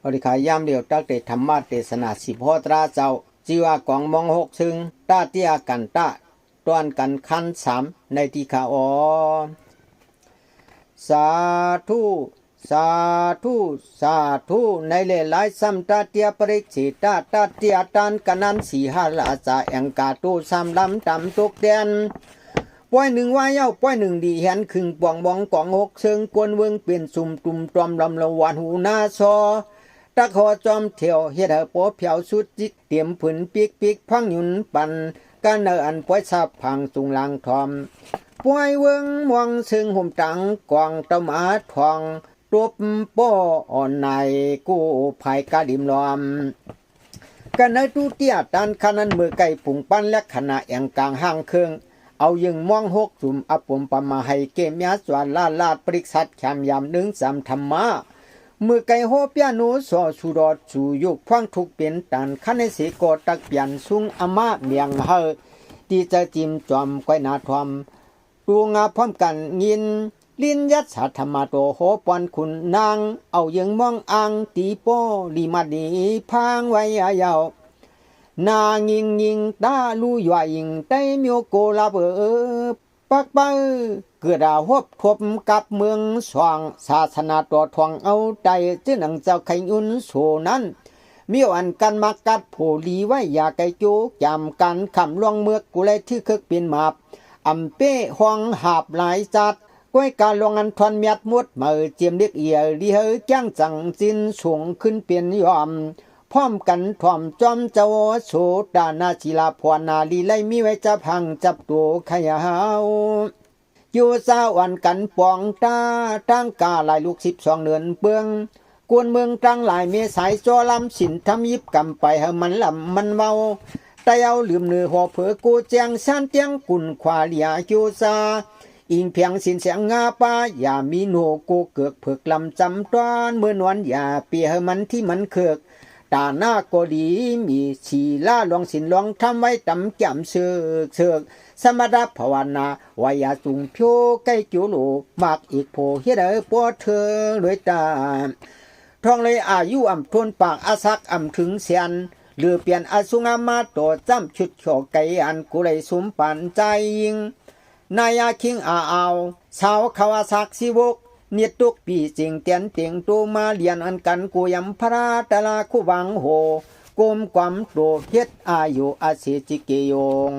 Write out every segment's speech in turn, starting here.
อริขายามเดียวตักเตธรรมะเทศนาสิบโหตราเจ้าจีว่ากองมองหกซึ่งตาเตียกันตาตอนกันคันสามในที่ขาอสาธุสาธุสาธุในเลหลายสัมตาเตียปริจิตาตาเตียตานกันนันสีหาลาจาแองกาตูสามลำตำตุกเดนป้อยหนึ่งว่าเย้าป้อยหนึ่งดีเห็นขึงปองบองกองหกเชิงกวนเวิงเปลี่ยนสุ่มตุ่มตอมลำละวันหูนาซอตะขอจอมเที่ยวเฮ็ดให้โปเพียวสุดจิกเตรียมผืนปีกพังหยุนปันกันเนออันป้อยสับพังตุงลางทอมป้อยเวิงมองซึ่งห่มตังกองตะมาทองตุบป้ออ่อนในกู้ภัยกาดิมลอมกันในตู้เตี้ยตันขนันมือไก่ผุงปั้นและขณะแองกลางห้างเครื่องเอายึงมองหกจุ่มอปุ่มปมาให้เกมยาสวนลาดปริกสัตแคมยามหนึ่งสามธรรมะมือไก่โฮเปียโนสอสุดอดสู่ยุกฟังทุกเป็นตันขันในสีโกตักเปลี่ยนสุงอามาเมียงเฮตีจะจิมจอมไว้นาทอมตูงาพร้อมกันยินลินยัดสาธรรมาโตโหปอนคุณนางเอายึงมองอังตีโปลีมาดีพังไว้ยาวนายิงตาลูยว่ายิงไตเมียวโกลาเบปักเปอเกิดอาหบทบกับเมืองสว่างศาสนาตัวทองเอาใจจึงหนังเจ้าไข่ยุนโซนั้นเมียวอันกันมากัดโผลีไว้อยาไก่จูจำกันคำลวงเมือกกูเลยที่คึกเป็นมาบอำเป้ห้องหาบหลายจัดก้วยการลงอันทอนเมียดมุดมือเจียมเล็กเอียดีเฮจ้างจังจินสูงขึ้นเปลี่ยนยอมพร้อมกันถ่อมจอมเจ้าโสดานาศิลาพวนาลีไลมีไว้จะพังจับตัวขยาวอยู่สาวันกันปองตาตั้งกาลายลูก12 เดือนเปืองกวนเมืองตั้งหลายเมสายจอลำสินทำยิบกำไปให้มันลำมันเมาแต่เอาลืมเนื้อหัวเผือกูแจงสันเตียงกุนขวาเลียอยู่ซาอิงเพียงสินเสียงงาป้าอย่ามีโนกูเกือกเผือกลำจำตอนเมื่อนวันอย่าเปียให้มันที่มันเคือกตาหน้าก็ดีมีชีล่าลองสินลองทำไว้ตำจำเสือกสมดาภาวนาวายาจุงเพียวใกล้จิ๋วโลมากอีกโพเฮ็ดให้ปวดเธอเลยตาทองเลยอายุอ่ำทวนปากอาซักอ่ำถึงเสียนหรือเปลี่ยนอาสุงามาตัวจ้ำชุดโฉกไก่อันกุเลยสุมปันใจยิงนายาคิงอาสาวขาวสักสิวกเนียตุกปีจริงเตียนเตียงตัวมาเลียนอันกันกูยำพระตะลาคุวังโหกมความโตเฮ็ดอายุอาเสจิเกยง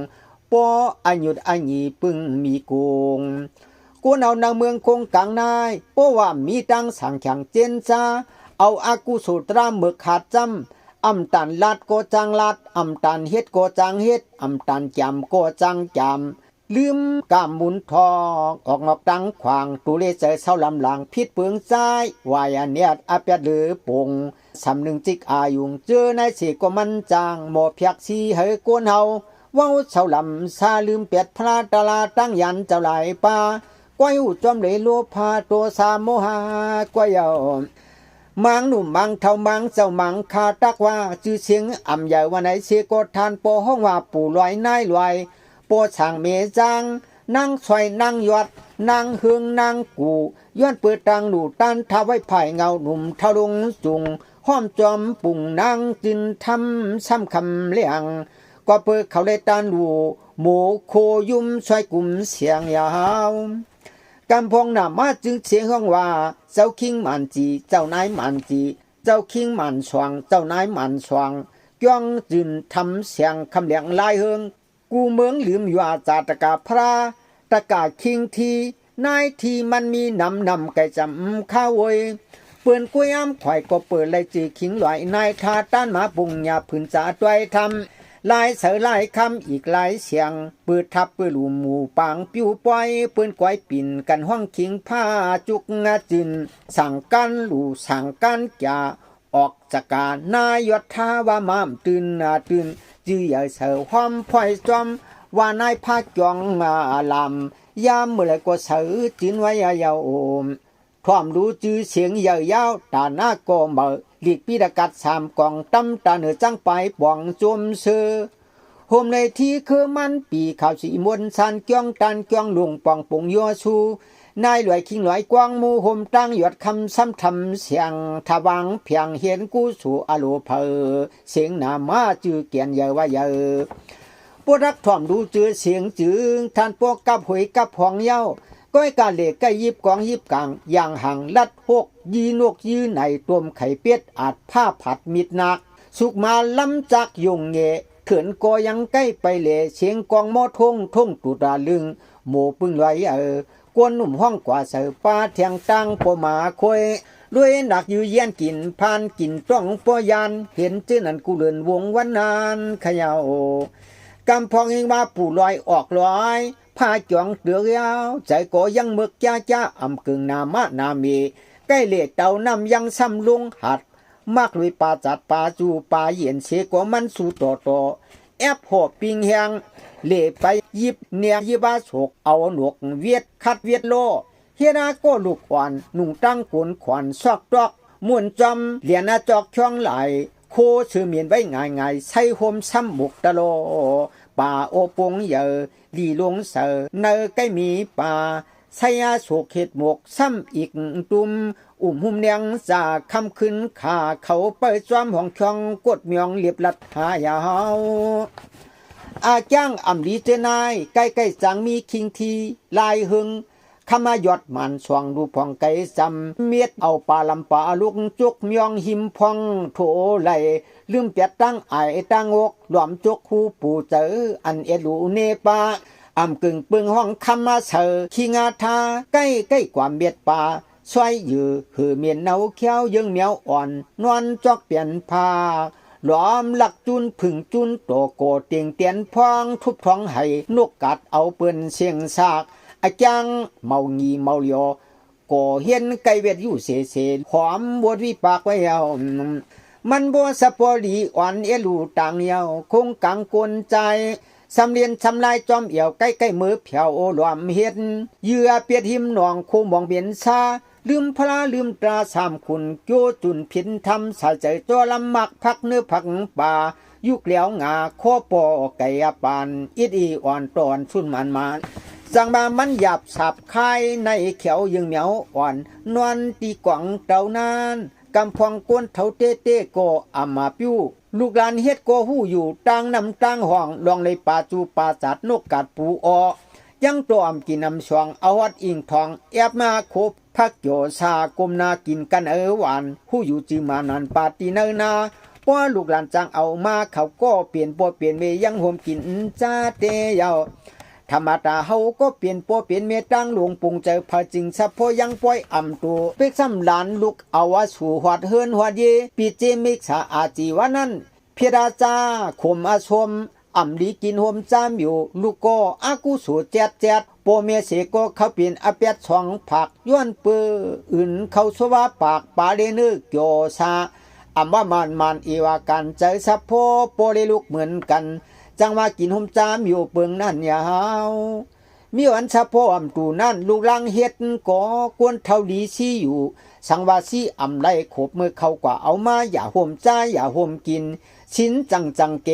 ปออายุอัญญีปึงมีกงกูเอานางเมืองคงกลางนายปอว่ามีตังสังขังเจนซาเอาอากุสุตราเมือขาดจำอำตันลัดโกจังลัดอำตันเฮ็ดโกจังเฮ็ดอำตันจำโกจังจำลืมกามมุนทองออกนอกดังขวางตูเลเจอเศร้าลำหลังพิษเปืองซ้ายวายเนียดอาเปียดหรือปงสำนึงจิกอายุงเจอในสีก็มันจางหมอเพียกสีเฮยกวนเฮาว้าวเศร้าลำซาลืมเปียดพระตาลาตั้งยันเจ้าหลายป่าก้อยอุจอมเลยโลภาตัวสามโมหะก้อยเอามังหนุ่มมังเท่ามังเจ้ามังคาตักว่าจื้อเสียงอ่ำใหญ่วันไหนเสียกทานปอห้องว่าปู่ลอยนายลอยปอช่างเมจังนั่งสวยนั่งยอดนั่งเฮืองนั่งกูย้อนเปิดตังหนูตันท้าไว้ไผ่เงาหนุ่มทะลงจุงห้อมจอมปุ่งนั่งจินทำซ้ำคำเลี้ยงก็เปิดเขาเลยตันดูหมูโคยุ่มสวยกลุ่มเสียงยาวกำพองหน้ามาจึงเสียงห้องว่าเจ้าคิงมันจีเจ้านายมันจีเจ้าคิงมันสว่างเจ้านายมันสว่างจ้องจินทำเสียงคำเลี้ยงลายเฮืองกูเมืองลืมอยู่อาจาตกาพระตะกาคิงทีนายทีมันมีนำไก่จำข้าวเวยเปิ่นกุ้ยอ้ำข่อยก็เปิดเลยจีคิงลอยนายทาต้านมาบุงยาผืนจ่าด้วยทำลายเสือลายคำอีกหลายเสียงเปิดทับเปิดหลูหมู่ปางปิ้วปล่อยเปิ่นก้อยปิ่นกันห้องคิงผ้าจุกงาจินสั่งกันหลูสั่งกันจ่าออกจากการนายศทาว่ามามตื่นจื้อใหญ่เสือความพ่อยจอมว่านายพาจองลำยามเมื่อไรก็เสือจินไว้ยาวความรู้จื้อเสียงยาวตาหน้าก็เมื่อหลีกปีดกัดสามกองตำตาเหนือจังไปป่องจมเสือโฮมในที่คือมันปีข่าวสีมวนสันเกี้ยงตันเกี้ยงหลวงป่องปงยัวชู นายหลวยคิงหลวยกวางมูห่มตั้งหยดคำซ้ำทำเสียงทวังเพียงเห็นกูสู่อโลเพอเสียงนามาจือเกียนเยอะว่าเยอะปวดรักถ่อมดูจือเสียงจืงท่านพวกกับหวยกับหองเย้าก้อยกาเหล็กก็ยิบกองยิบกลางอย่างห่างลัดหกยีนกยื้อในต้มไข่เป็ดอาจผ้าผัดมิดนักสุกมาล้ำจักยงเงะเขื่อนก็ยังใกล้ไปเหล่เสียงกองมอทงทงตุดาลึงหมูปึ้งไหลกวนหนุ่มห้องกว่าเสือป้าเทียงตังปมาควยด้วยหนักยื้อเย็นกินพานกินจ้องปอยานเห็นจื้อนันกูเลือนวงวันนานขยาวกำพองเองว่าปู่ลอยออกลอยผ้าจ่องเดือยาวใจก็ยังมึกจ้าอำกึ่งนามานามีใกล้เล็ดเต่านำยังซ้ำลุงหัดมากลุยป่าจัดป่าจูป่าเย็นเสกว่ามันสู่ต่อแอบหอบปิงแหงเล่ไปยิบเนียยิบาโศกเอาหนวกเวียดคัดเวียดโลเฮียนาก็ลูกอ่อนนุ่งตั้งกุนขวัญซอกดอกม่วนจอมเหรียญจอกช่องไหลโคชื่อเมียนไว้ง่ายใส่ห่มซ้ำบุกตะโลป่าโอปงเยอลีลงเสอเนอใกล้มีป่าใส่ยาโศกเห็ดหมกซ้ำอีกตุ่มหุ่มเนียงจากคำขึ้นขาเขาเปิดซ้อมห้องช่องกดเมียงเรียบลัดหายาวอาจ้างอำลีเจนายใกล้จังมีคิงทีลายหึงขมายอดมันสว่างดูพองไก่จำเมียดเอาปลาลำปลาลุกจุกเมียงหิมพองโถไหลลืมเปียดตั้งไอตั้งอกหลอมจุกคูปูเจออันเอลูเนปาอำกึ่งปึงห้องคำมาเสอขี้งาทาใกล้ความเบียดป่าช่วยยือหือเมียนเนาเขียวยังเมียวอ่อนนวลจอกเปลี่ยนผาล้อมหลักจุนผึ่งจุนโตโกเตียงเตียนพองทุบท้องให้นกกัดเอาเปิ้นเสียงซากอาจังเมางีเมาเลียวก่อเห็นไก่เวทอยู่เสหอมบวดวิปากไว้เอามันบัวสะปอลีอ่อนเอลูต่างเยาวคงกังกวนใจสำเรียนทำลายจอมเอี่ยวใกล้มือเผียวหลวมเห็ดเหยื่อเปียดหิมหนองคูมองเบียนซาลืมพระลืมตราสามคุณโยจุนพินทำสายใจตัวลำมักพักเนื้อพักป่ายุกเหลียวงาโคปอไก่ปานอิดอีอ่อนตอนสุนมันสังบามันหยาบสับคายในเขียวยังเหมียวอ่อนนวลตีกว่างเต่านานกำพองกวนเถาเต้โกอามาปิ้วลูกหลานเฮ็ดโกหู้อยู่ต่างนำต่างห้องลองเลยป่าจูป่าจัดนกกัดปูอยังตัวอำกินนำช่วงเอาวัดอิงทองแอบมาคบพักโยซากมนากินกันหวานหู้อยู่จือมานันปาตีเนนาป้อลูกหลานจังเอามาเขาก็เปลี่ยนปเปลี่ยนเมยังห่มกินจ้าเตยาวธรรมดาเฮาก็เปลี่ยนเปลี่ยนเมตังหลวงปุงเจอพระจิงสะพอยังป้อยอำตัวเป๊กซ้ำหลานลูกเอาว่าสู่หวัดเฮินหวัดเยปีเจมิกษาอาจีวานั้นเพียดาจาข่มอาชมอำลีกินห่มจามอยู่ลูกก็อากูสู่แจ๊ดโปเมเสก็เขาเปลี่ยนอาเปียดสองผักย้อนเปื้ออื่นเขาสวาปากปาเลนึกโยซาอำว่ามันอีวากันใจสะโพโปเลลูกเหมือนกันจังว่ากินห่มจามอยู่เปิงนั่นยาวมีวันสะโพอำตูนั่นลูกลังเฮ็ดก็กวนเท่าดีซี่อยู่สังว่าซี่อำไลขบมือเขากว่าเอามาอย่าห่มจ้าอย่าห่มกินชิ้นจังเก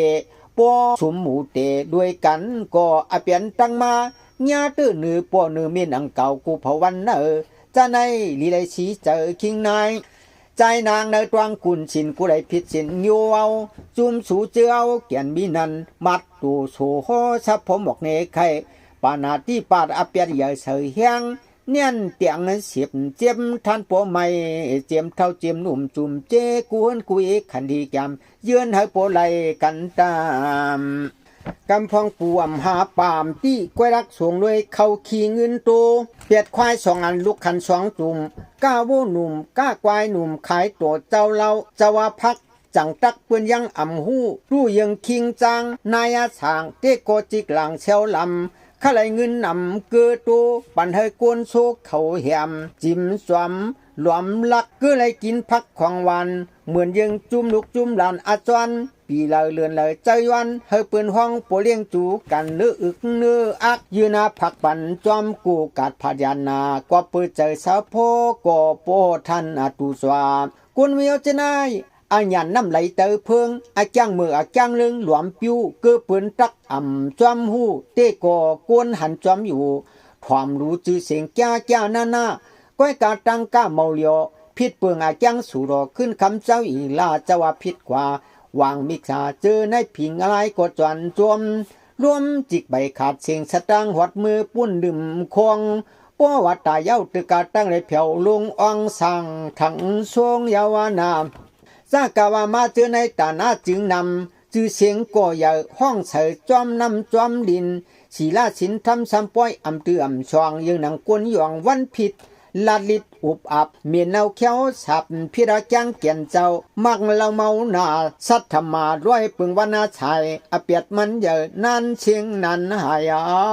ปอสุมหมูเตด้วยกันก็อาเปียนตั้งมาญาตื้อนือปอนือเมียนอังเก่ากูเผาวันเนอจะในลีไลชีเจอคิงนายใจนางในตวงกุนชินกูได้ผิดสินโยเอาจุมสู่เจ้าเกียนมีนันมัดตูสู่โฮสับผมบอกเนไข่ปานาที่ปาดอาเปียใหญ่เสยแห้งเนียนเตียงเสียบเจียมท่านปัวไม่เจียมเท่าเจียมหนุ่มจุ่มเจกวนกุยขันดีแกมเยือนให้ปัวไหลกันตามกำพองปูอำหาปามที่ก้อยรักสวงด้วยเขาขี่เงินโตเปียดควายสองอันลูกขันสองตุ่มก้าโวหนุ่มก้าควายหนุ่มขายตัวเจ้าเล่าเจ้าว่าพักจังตักเปื้อนยังอ่ำหู้รู้ยังคิงจังนายาสางเตโกจิกหลังเชวลำข้าไหลเงินนำเกือตัวปันให้กวนโซเขาแหมจิ้มสวมหลวมลักเกือไหลกินพักของวันเหมือนยังจุ่มลูกจุ่มหลานอาจวนปีเลยเลือนเลยใจวันให้ปืนห้องโปเลี้ยงจูกันเนื้ออึกเนื้ออักยืนาผักปันจอมกูกัดพยานาก็เปิดใจสะโพก็โปทันอาตุสวากุนเวียวจะนายอันยันน้ำไหลเตอเพิงอาจังมืออาจังลึงหลวมปิ้วเกือปืนตักอ่ำจอมหูเตก็กวนหันจอมอยู่ ความรู้จื้อเสียงจ้านานาก้อยกาตังก้าเมาเลียวผิดเปลืองอาจังสู่รอขึ้นคำเจ้าอีลาจะว่าผิดกว่าวางมิกษาเจอในผิงอะไรก็จวนจวมรวมจิกใบขาดเสียงสตางหวัดมือปุ้นดื่มคงป้อวัดตาเย้าตึกกาตั้งเลยเผียวลุงอองสังถังทรงยาวานามซากาวามาเจอในตาหน้าจึงนำจื้อเสียงก่อใหญ่ห้องเสยจอมน้ำจอมดินศีลาสินทำซ้ำป้อยอำเตือมช่องยังหนังกวนหยองวันผิดลาลิดอุบอับเมียนเอาเขียวสับพิราจังเกียนเจ้ามักเราเมาหนาสัทธมาด้วยปึงวนาชัยอเปียดมันเยอะนั่นเชียงนั้นหายเอา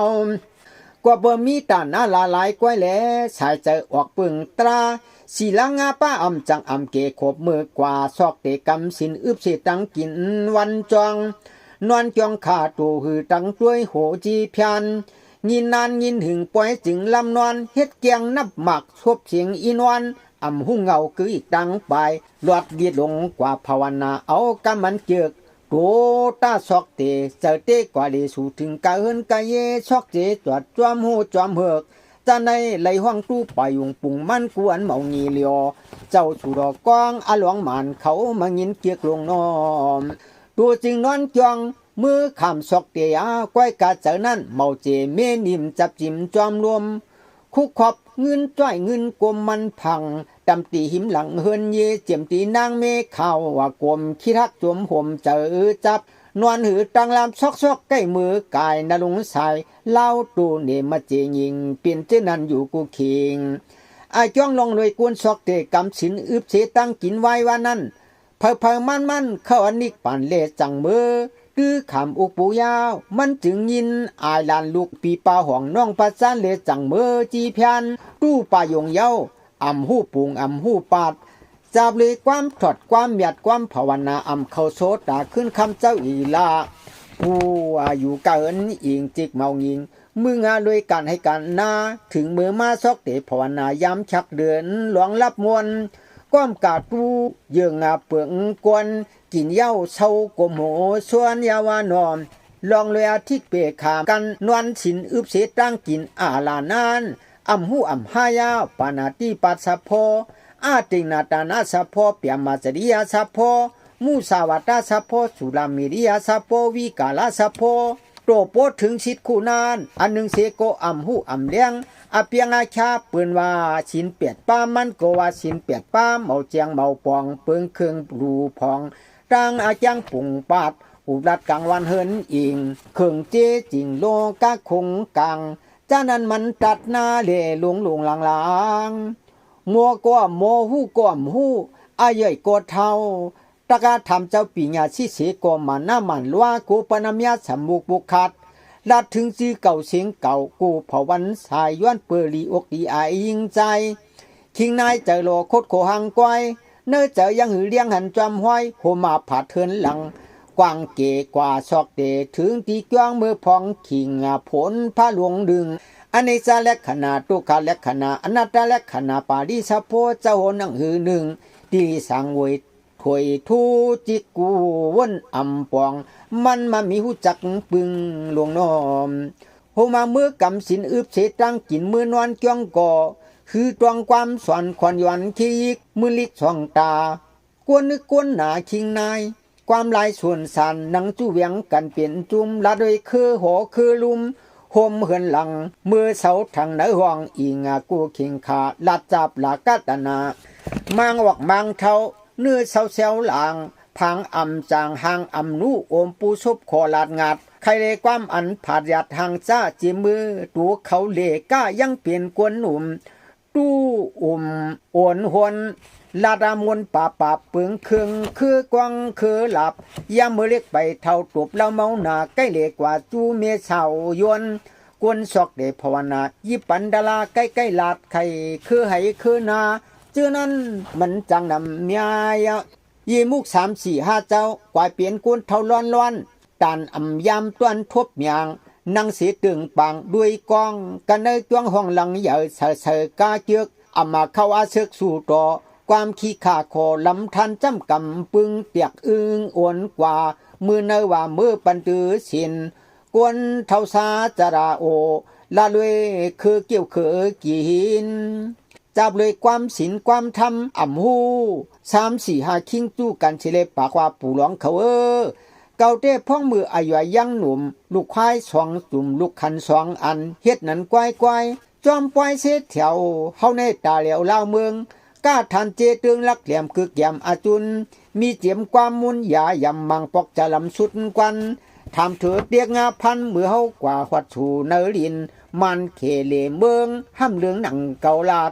กว่าบ่มีตาหน้าลาลายก้อยแหลสายใจออกปึงตราสีลางาป้าอำจังอำเกขบมือกว่าซอกเตกำสินอึบเสตังกินวันจองนอนจองขาตูหือตังด้วยโหจีเพียนยินนานยินหึงปล่อยจึงลำนอนเฮ็ดเกียงนับหมักทบเสียงอีนวนอำหุ่งเงาคืออีกดังไปลวดเดียดลงกว่าภาวนาเอากำมันเจือกโตตาซอกเตเจอเตกว่าเลสู่ถึงกะเฮินกะเยซอกเจจวดจอมหูจอมเหือกจะในไหลห้องตู้ปยุงปุ่งมันกวนเมางีเลียวเจ้าสุรกองอาหลวงหมานเขามายินเกียกลงน้อมตัวจึงนอนจองมือขำซอกเตียก้อยกาเจอนั่นเมาเจเมนิมจับจิมจอมรวมคุกขอบเงินจ้อยเงินกลมมันพังดำตีหิมหลังเฮินเยเจียมตีนางเมข่าวว่ากลมขี้ทักจมห่มเจอจับนวลหือตังลามซอกใกล้มือกายนลุงสายเล่าตูเนมาเจยิงเปลี่ยนเจนันอยู่กูเคิงอาจ้องลงเลยกวนซอกเตกำสินอึบเสตั้งกินไว้ว่านั่นเพอมันเข้าอันนิกปั่นเลจังมือตื้อขำอุกปูยาวมันจึงยินอายลานลูกปีปาห่องน้องปัสสานเลจังมือจีเพียนตู้ปายงเย้าอำหูปุงอำหูปาดจับเลยความถอดความหยัดความภาวนาอำเข้าโซตาขึ้นคำเจ้าอีลาผู้อายุเกินอิงจิกเมายิงมึงอาเลยกันให้กันนาถึงมือมาซอกเตภาวนายามชักเดือนหลวงรับมวลความกาตูเยื่องาเปิงกวนกินเหย้าเศร้ากมโหส่วนยาวานอมลองเลยอาทิตย์เปขามกันนวลสินอึบเสตั้งกินอาลานานอำหูอำหายาปานาติปัสสะโพอาติงนาตานาสะโพเปียมาจริยาสะโพมูสาวัตตาสะโพสุรามิริยาสะโพวิกาลาสะโพโตโปถึงชิดคู่นานอันหนึ่งเสโกอำหูอำเลี้ยงอาเปียงอาชาปืนว่าชินเปียดป้ามันก็ว่าชินเปียดป้าเมาเจียงเมาปองเปิงเครื่องรูพองตังอาจังปุ่งปาดอุรัดกลางวันเฮินอิงเครื่องเจจิงโลกะคงกังจานั้นมันตัดหน้าเลลุงหลังมัวก็โมหูก็มหูอาเย่ยก็เท่าตะกาทำเจ้าปีญาชิเสก็มันหน้ามันลัวกูปนามยาสมุกบุคัดลัดถึงจีเก่าเสียงเก่ากูเผาวันสายย้อนเปรีอกดีอายยิงใจคิงนายเจอโลคดโคหังก้อยเนื้อเจอยังหือเลี้ยงหันจอมห้อยโหมาผาเทินหลังกวางเกกว่าซอกเดถึงตีกว้างมือพองขิงผลพระหลวงดึงอเนจาและขณะตุคาและขณะอนัตตาและขณะปาริสะโพเจ้าหนังหือหนึ่งตีสังเวยถวยทูจิกูวนอำปองมันมามีหูจักปึงหลวงน้อมโหมาเมื่อกำสินอึบเสตั้งกินมือนอนจ้องก่อคือตวงความสอนควันยวนขี้ยิกมือลิกช่องตากวนนึกกวนหนาคิงนายความลายส่วนสันนังจูเวียงกันเปลี่ยนจุมละโดยคือหอคือลุมโฮมเหินหลังมือเสาทางไหนห้องอิงกูเข่งขาลัดจับหลากาตนามังวอกมังเทาเนื้อเสาเซลหลังพังอำจางหางอำนูโอมปูซุบคอลาดงัดใครเลความอันผาดยัดทางจ้าจีมือตัวเขาเลก้ายังเปลี่ยนกวนหนุ่มตู้โอนหวนลาดามวนป่าเปิงเครื่องคือกวางคือหลับยามมือเล็กไปเท่าตบแล้วเมาหนาใกล้เล็กกว่าจูเมเสายวนกวนซอกเดภาวนายิปันดาลาใกล้ลาดไข่คือไหคือนาเจอนั้นมันจังนำเมียยีมุก3-4-5เจ้ากวายเปลี่ยนกวนเท่าร้อนตานอำยามต้วนทบยางนั่งเสียตึงปังด้วยกองกันในจ้วงห้องหลังใหญ่เสกาเจือกอามาเข้าอาเสกสู่ต่อความขี้ขาคอลำทันจำกำปึงเตียกอึงอ้วนกว่ามือเนว่ามือปันตือสินกวนเท่าซาจราโอ ละเลยคือเกี่ยวคือกินจับเลยความศีลความธรรมอ่ำหู3-4-5คิงจู้กันสิเลปากว่าปู่หลวงเขาเกาเต้พ่องมืออายุยังหนุ่มลูกควาย2จุ่มลูกคัน2อันเฮ็ดนั้นกวายจอมปล่อยเสแถวเฮาในตาเหลียวลาวเมืองก้าทันเจตึงลักเหลี่ยมกึกแยมอาจุนมีเจียมความมุนยายำมังปอกจะลำสุดกวันทำเถิดเรียกงาพันมือเฮากว่าหัดสู่เนรินมันเขเลเมืองห้ำเหลืองหนังเกาลาด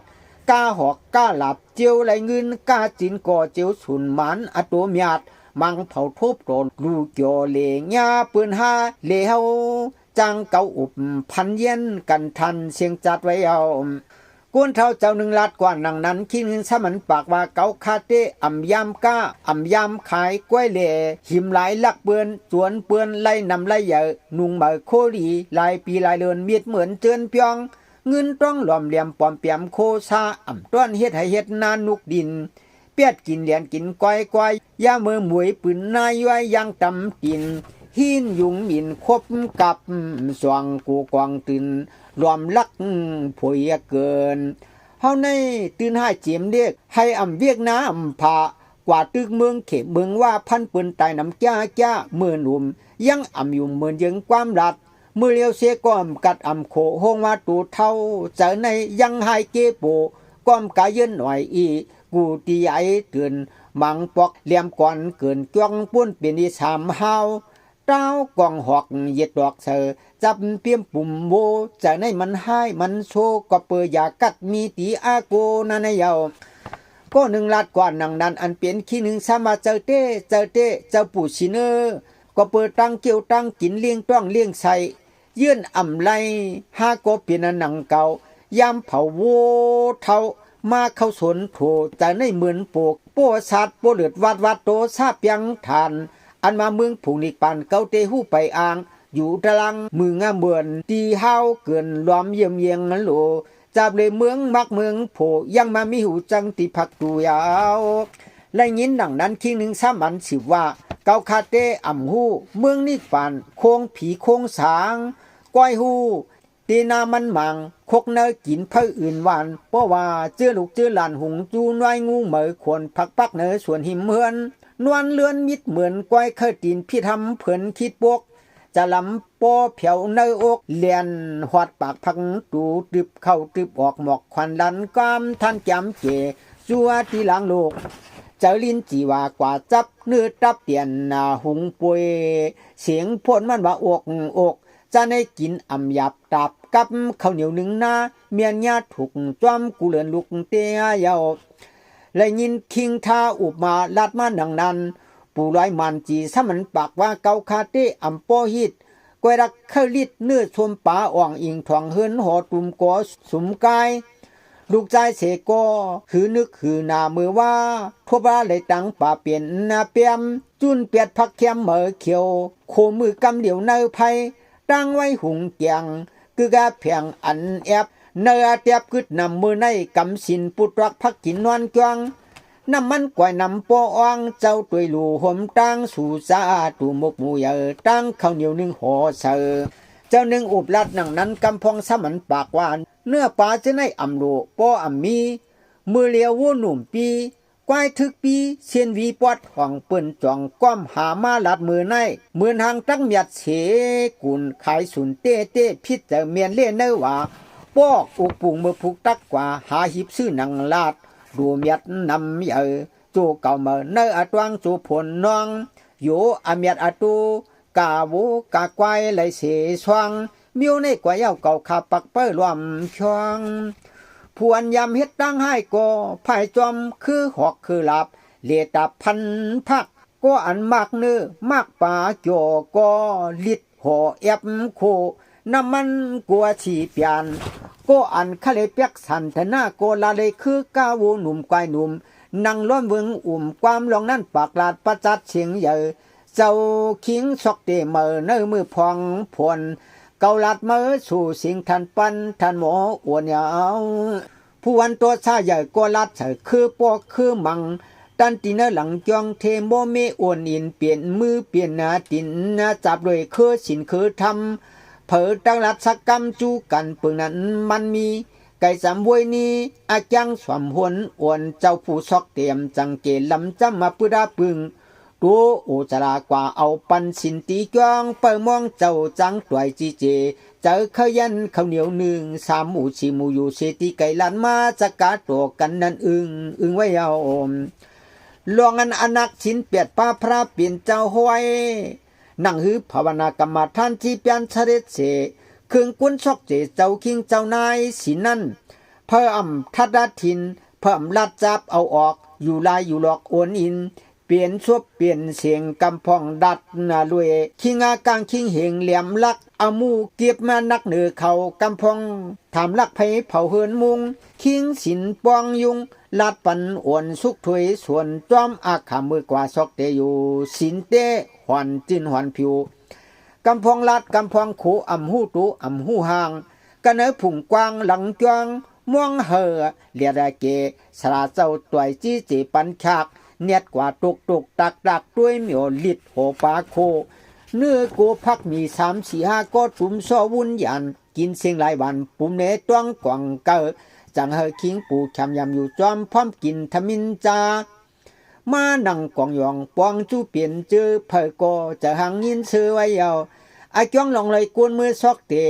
กาหอกกาหลับเจียวไหลเงินกาจินก่อเจียวสุนหมันอตัวเมียดมังเผาทุบโดนลูกโยเลญาปืนห้าเลเฮาจังเกาอุบพันเย็นกันทันเสียงจัดไว้เอากวนเท่าเจ้าหนึ่งลาดกว่านังนั้นคิดเงินสมันปากว่าเกาคาเตอ่ำยำก้าอ่ำยำขายกล้วยเล่หิมหลายลักเปือนสวนเปือนไล่นำไล่เหยอะนุ่งเหมอโคดีลายปีลายเลือนเมียดเหมือนเจือนเปียงเงินต้องหลอมเหลี่ยมปอมเปียมโคซาอ่ำต้อนเฮ็ดให้เฮ็ดนานนุกดินเปียดกินเหรียญกินก้อยย่ามือหมวยปืนนายไว้ยังตำตินหินยุงหมินคบกับสว่างกูกวางตื่นรวมลักผุยเกินเฮาในตื่นให้เจียมเรียกให้อำเวียกน้ำผากว่าตึกเมืองเขตเมืองว่าพันปืนตายน้ำจ้าเมื่อหนุ่มยังอำอยู่เหมือนยังความรัดเมื่อเลียวเสียก้อมกัดอำโคโฮงมาตูเท่าเจอในยังให้เกโปก้อมกายเย็นหน่อยอีกูตีไอเตือนมังปอกเหลี่ยมก่อนเกินจ้วงปุ้นเป็นอีสามเฮาเต้ากองหอกเหยียดดอกเสือจับเปียมปุ่มโบจะในมันให้มันโชก็เปยากัดมีตีอาโกนันเยาก็หนึ่งลาดกว่านังนั้นอันเปลี่ยนขี้หนึ่งสามาเจ้าเจ้าปู่ชิเนอก็เปิดตั้งเกี่ยวตั้งกินเลี้ยงต้องเลี้ยงใส่ยื่นอ่ำไลห้าก็เปลี่ยนหนังเก่ายามเผาโวเท่ามาเข้าสนโถจะในเหมือนปกโป้สัตว์โป้เลือดวัดโตซาเปียงทานอันมาเมืองผูกนิกปันเกาเตหูไปอ่างอยู่ตะลังมืองาเหมือนตีเฮาเกินรวมเยี่ยมเยียงนั้นโหลจับเลยเมืองมักเมืองโผยังมามีหูจังติพักตัวยาวและยินดังนั้นคิงหนึ่งสามันสิว่าเกาคาเตอ่ำหูเมืองนิกปันโคงผีโคงสางก้อยหูตีนามันมังคกเนอกินเพื่ออื่นหวานเพราะว่าเจื้อลูกเจื้อหลานหุงจูน้อยงูเหมยควรพักเนอส่วนหิมเฮือนนวลเลือนมิดเหมือนก้อยเคยตีนพี่ทำเผินคิดปกจะลำปอเผียวเนออกเลียนหอดปากพังตูตึบเข้าตึบออกหมอกควันดันกามท่านแก้มเจจัวที่หลังโลกเจ้าลินจีว่ากว่าจับเนื้อตับเตียนหุงป่วยเสียงพ่นมันว่าอกจะได้กินอ่ำหยับตับกับข้าวเหนียวหนึ่งหน้าเมียนญาถูกจ้อมกูเลือนลูกเตียเยาและยินคิงทาอุบมาลาดมาดังนั้นปูร้อยมันจีสมันปากว่าเกาคาเตอัมโปฮิตกวยรักเคลิดเนื้อชมป่าอ่องอิงทองเฮินหอตุมกอสุมกายลูกใจเสกอคือนึกคือนามือว่าทั่วบ้าเลยตังป่าเปลี่ยนนาเปียมจุนเปียดพักเคียมเหมอเขียวโคมือกำเดี่ยวเนอไพตั้งไว้หุงเกียงคือกาเพียงอันแอบเนื้อเตียบกึดนำมือในกำสินปุตรักพักกินนอนกวางน้ำมันกวยนำปออ่างเจ้าตุยลูห่มตั้งสู่ซาตูมกมูเยอตั้งข้าวเหนียวหนึ่งห่อเสือเจ้าหนึ่งอุบลัดหนังนั้นกำพองสมันปากหวานเนื้อปลาจะในอ่ำโลปออ่ำมีมือเลียววัวหนุ่มปีกวายทึกปีเชียนวีปอดห่องเปิ้นจ่องก้อมหามาลัดมือในเหมือนหางตั้งหยัดเสกุนขายสุนเต้พิษแต่เมียนเล่นเนื้อว่าปอกอุกปุ่งมือผูกตักกว่าหาหิบซื้อหนังลาดดูเมียดนำเยอจูเก่าเมื่อเนื้อตวงจูผลน้องอยู่อเมียดตูกาวูกากวายไหลเสสวงมิวในกว่าเย้าเก่าขาปักเปิ้ลรวมช่องผวนยำเฮ็ดตั้งให้ก็ภายจอมคือหอกคือหลับเลตาพันพักก็อันมากเนื้อมากป่าจอก็ลิดห่อแอบโคน้ำมันกลัวฉีเปียนก็อันคะเลเปียกสันทนาโกลาเลยคือกาวูหนุ่มกวายหนุ่มนั่งล้อมเวงความลองนั่นปากลาดประจัดเสียงใหญ่เจ้าคิงซอกเตเมอเนื้อมือพองพวนเกาลัดมือสู่สิงทันปันทันหมออวนยาวผู้วันตัวชาใหญ่ก็ลัดใส่คือปอกคือมังตันตีเนหลังจองเทโมเมอวนอินเปลี่ยนมือเปลี่ยนนาตินนาจับเลยคือสินคือทำ เผอตั้งรัฐกรรมจูกันปึงนั้นมันมีไก่สามวยนี้อาจังสวมหวนอวนเจ้าผู้ซอกเตรียมจังเกลำจำมาปุดาปึงตัวโอจรากว่าเอาปันสินตีกองเปิมองเจ้าจังตวยจีเจเจอขยันข้าวเหนียวหนึ่งสามหมูชีหมูอยู่เสตีไก่ลันมาจะกาตัวกันนั่นอึงไว้เอาลวงอันอนักชินเปียดป้าพระเปลี่ยนเจ้าห้วยนั่งหือภาวนากรรมฐานที่เปลี่ยนเสด็จเสเครื่องกุนชอกเจเจ้าคิงเจ้านายสินั่นเพิ่มทัดทินเพิ่มลัดจับเอาออกอยู่ลายอยู่หลอกโอนอินเปลี่ยนชวบเปลี่ยนเสียงกำพองดัดนาลุยคิงอากางคิงเหงเหลี่ยมลักเอามูเก็บมานักเหนือเขากำพองถามลักไผเผาเฮินมุงคิงสินปองยุงลาดปันอวนสุกถวยส่วนจอมอาขามือกว่าซอกเตอยู่สินเตหวันจินหวันผิวกำพองลาดกำพองขูอ่ำหูตูอ่ำหูห่างกันเนอผุ่งกวางหลังจวงม่วงเห่อเลียดเกสระเจ้าตวยจี้จีปันฉากเนียดกว่าตุกตักด้วยเหมียวลิดโหปาโคเนื้อโกพักมี3-4-5ก็ตุ่มซอวุ่นยันกินเสียงหลายวันปุ่มเนต้วงกว่างเกอจังเฮอคิงปูแคมยำอยู่จอมพร้อมกินทมินจามานั่งกองยองปองจูเปลี่ยนเจอเพอโกจะหังยินซื้อไว้ยาวไอจ้องลองเลยกวนมือซอกเตะ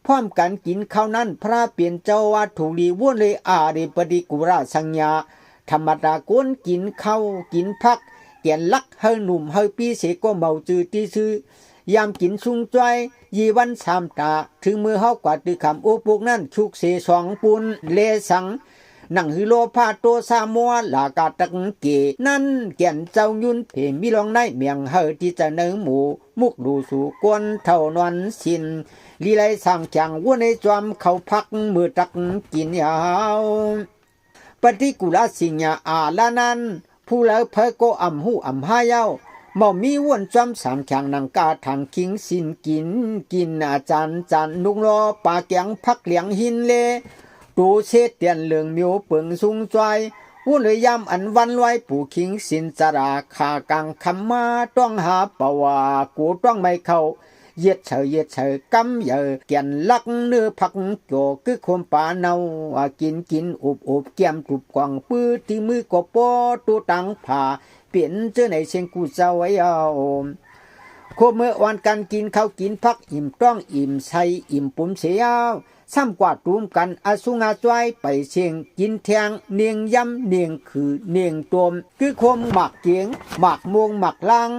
พร้อมกันกินข้าวนั้นพระเปลี่ยนเจ้าว่าถูกลีวุ่นเลยอาริปดิกุราสัญญาธรรมดากวนกินข้าวกินพักเกียนลักเฮอหนุ่มเฮอปีเสก็เมาจือตีซื้อยามกินซุงจ้อยยีวันสามตาถึงมือเฮากว่าตือคำอุปุกนั่นชุกเสสองปุนเลสังนั่งฮิโลพาโตซามัวลากาตังเกนั่นแก่นเจ้ายุนเพมีลองในเมียงเฮอที่จะเนื้อหมูมุกดูสู่กวนเท่านวนสินลีไลสั่งจังวัวในจอมเขาพักมือตักกินยาวปฏิกุลสิญญาอาลานันผู้เล่าเพอโกอ่ำหูอ่ำหายาวหม่อมีว่นจอมสามแข่งนังกาทางคิงสินกินอาจารย์จันนุงรอปาแกงพักเหลียงหินเลตูเชเตียนเหลืองมิวเปิงซุงจอยวุ่นเลยยำอันวันไว้ปู่คิงสินจาราคากังคำมาต้องหาปวากูต้องไม่เข้าเย็ดเฉยกำเยอแก่นลักเนื้อผักโจคือคมปาเนากินอุบแก้มกรุบกวางปื้อที่มือกบปอตูตังผ่าเปลี่ยนเจอในเชียงกูเจ้าไว้เอาโคเมื่อวันกันกินข้าวกินพักอิ่มต้องอิ่มใส่อิ่มปุ่มเสียวซ้ำกว่าตูมกันอาสุงอาจวยไปเชียงกินแทงเนียงย้ำเนียงคือเนียงตวมคือคมหมักเกียงหมักมวงหมักล่าง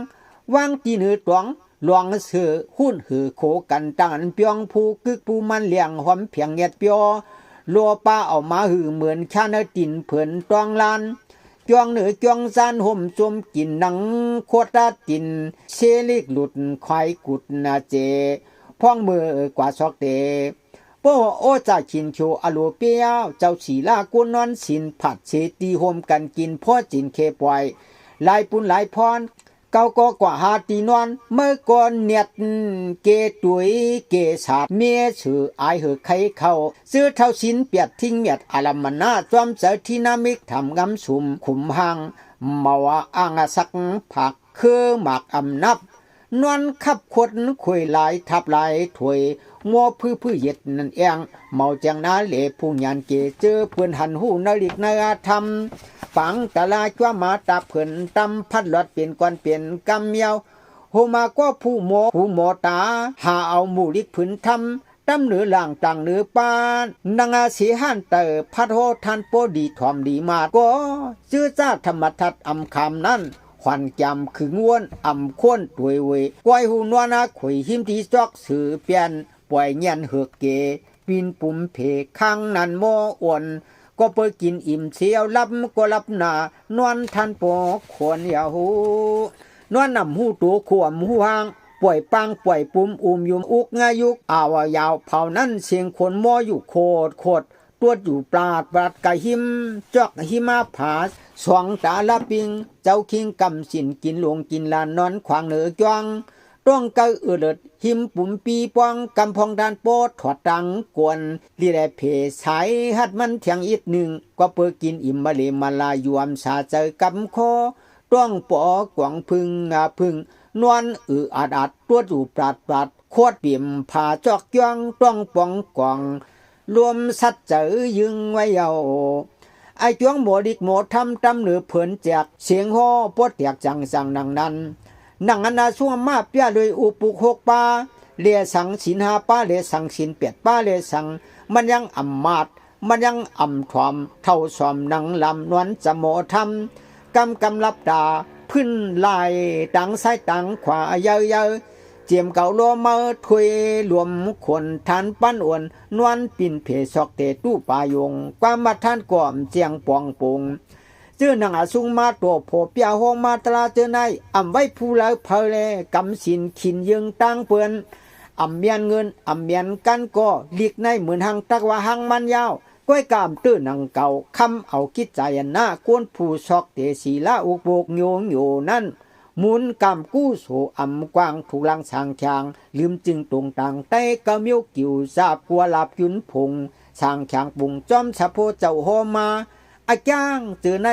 วางตีเนื้อตวงหลวงเสือหุ้นหือโขกันตังเปียงผู้กึกผู้มันเลี้ยงหอมเพียงเงียดเปียวลัวป้าเอามาหือเหมือนชาเนตินเผินตองลานจวงเหนือจวงซานห่มจมกินหนังโคตรตินเชลิกหลุดควายกุดนาเจพ่องมือกว่าซอกเตโปโอจ่าชินโชอโลเปียวเจ้าฉีลากุนนอนสินผัดเชตีห่มกันกินพ่อจินเคปวยลายปุนลายพรเก้าก็กว่าหาตีนอนเมื่อก่อนเนียดเกตุยเกสาดเมียชื่ออายเหอไขเข้าซื้อเท่าสินเปียดทิ้งเมียดอาลามานาจอมเสที่นามิกทำงำสุมขุมหังมาว่าอ่างสักผักคือหมากอำนับนวลขับขดคุยหลายทับหลายถวยงัวพื้เย็ดนั่นเองเมาจังนาเหลผู้ยานเกเจอเพื่อนหันหูนาลิกนาธรรมฝังตะลาจ้ามาตาเพื่อนตำพัดหลอดเปลี่ยนกวนเปลี่ยนกำเยาวโหมาก็ผู้หมอตาหาเอาหมู่ลิกผืนทำตำเหนือหลังต่างเหนือปานนางอาศีหันเตอพัดโหทันโปดีถอมดีมาก็ชื่อจ้าธรรมทัดอำคำนั้นขวัญจำขึงวนอำค้นตัวเวยกวยหูนวนาขุยหิมที่จอกสื่อเปลี่ยนปล่อยเงียนเหือกเกปีนปุ่มเพข้างนั้นโมอ่วนก็เปิดกินอิ่มเสียวลับก็ลับหนานวลทันปอขวนยาหูนวลนำหูตัวขวมหูหางป่วยปังป่วยปุ่มยุมอุกงายุกอาวายาวเผานั้นเสียงคนมออยู่โคตรตัวอยู่ปราดกะหิมจอกหิมาผาสองตาละปิงเจ้าคิงกำสินกินหลวงกินลานนอนขวางเหนือจวงต้องเกอเลิดหิมปุ่มปีปองกำพองดานโปดถอดตังกวนลีแลเพสายหัดมันเถียงอีกหนึ่งก็เปิดกินอิ่มมาเลมาลายวมสาเจอกำคอต้องปอกวางพึ่ง นวลอาดตัวจูปราดขวดเปี่ยมผ่าจอกย่องต้องปองกองรวมสัดเจอยึงไว้เยาไอจ้วงโมดิกโมทำตำเหนือเผินแจกเสียงฮอปวดแตกจังนังนั้นนังอันนาช่วงมาเปียเลยอุปุกหกปาเลียสังสินหาป้าเลียสังสินเปียดป้าเลียสังมันยังอำมาดมันยังอ่ำถอมเท่าสอมนังลำนวลจะโมทำกำรับดาพื้นลายตังซ้ายตังขวาเยอะเจียมเก่าโลมาถวยรวมขวนทานปั้นอ้วนนวลปิ่นเพศอกเตตู้ปายงความมาท่านก่อมเจียงปองปงเจ้าหนังอาสุงมาตัวโผเปียห้องมาตราเจอในอ่ำไว้ผู้แล้วเพลเลกำสินขินยึงตั้งเปือนอ่ำเมียนเงินอ่ำเมียนกันก็ลีกในเหมือนหังตักว่าหังมันยาวก้อยกามตื้อนังเก่าคำเอาคิดใจหน้ากวนผู้ซอกเตสีละอุกโบกโยนั่นหมุนกำกู้โสอ่ำกว้างถูกลังสางชางลืมจึงตรงต่างใต้กะเมียวกิ่วซาบกัวลาบยุนพงสางชางปุงจอมสะโพเจ้าโฮมาอาจ้างเจอใน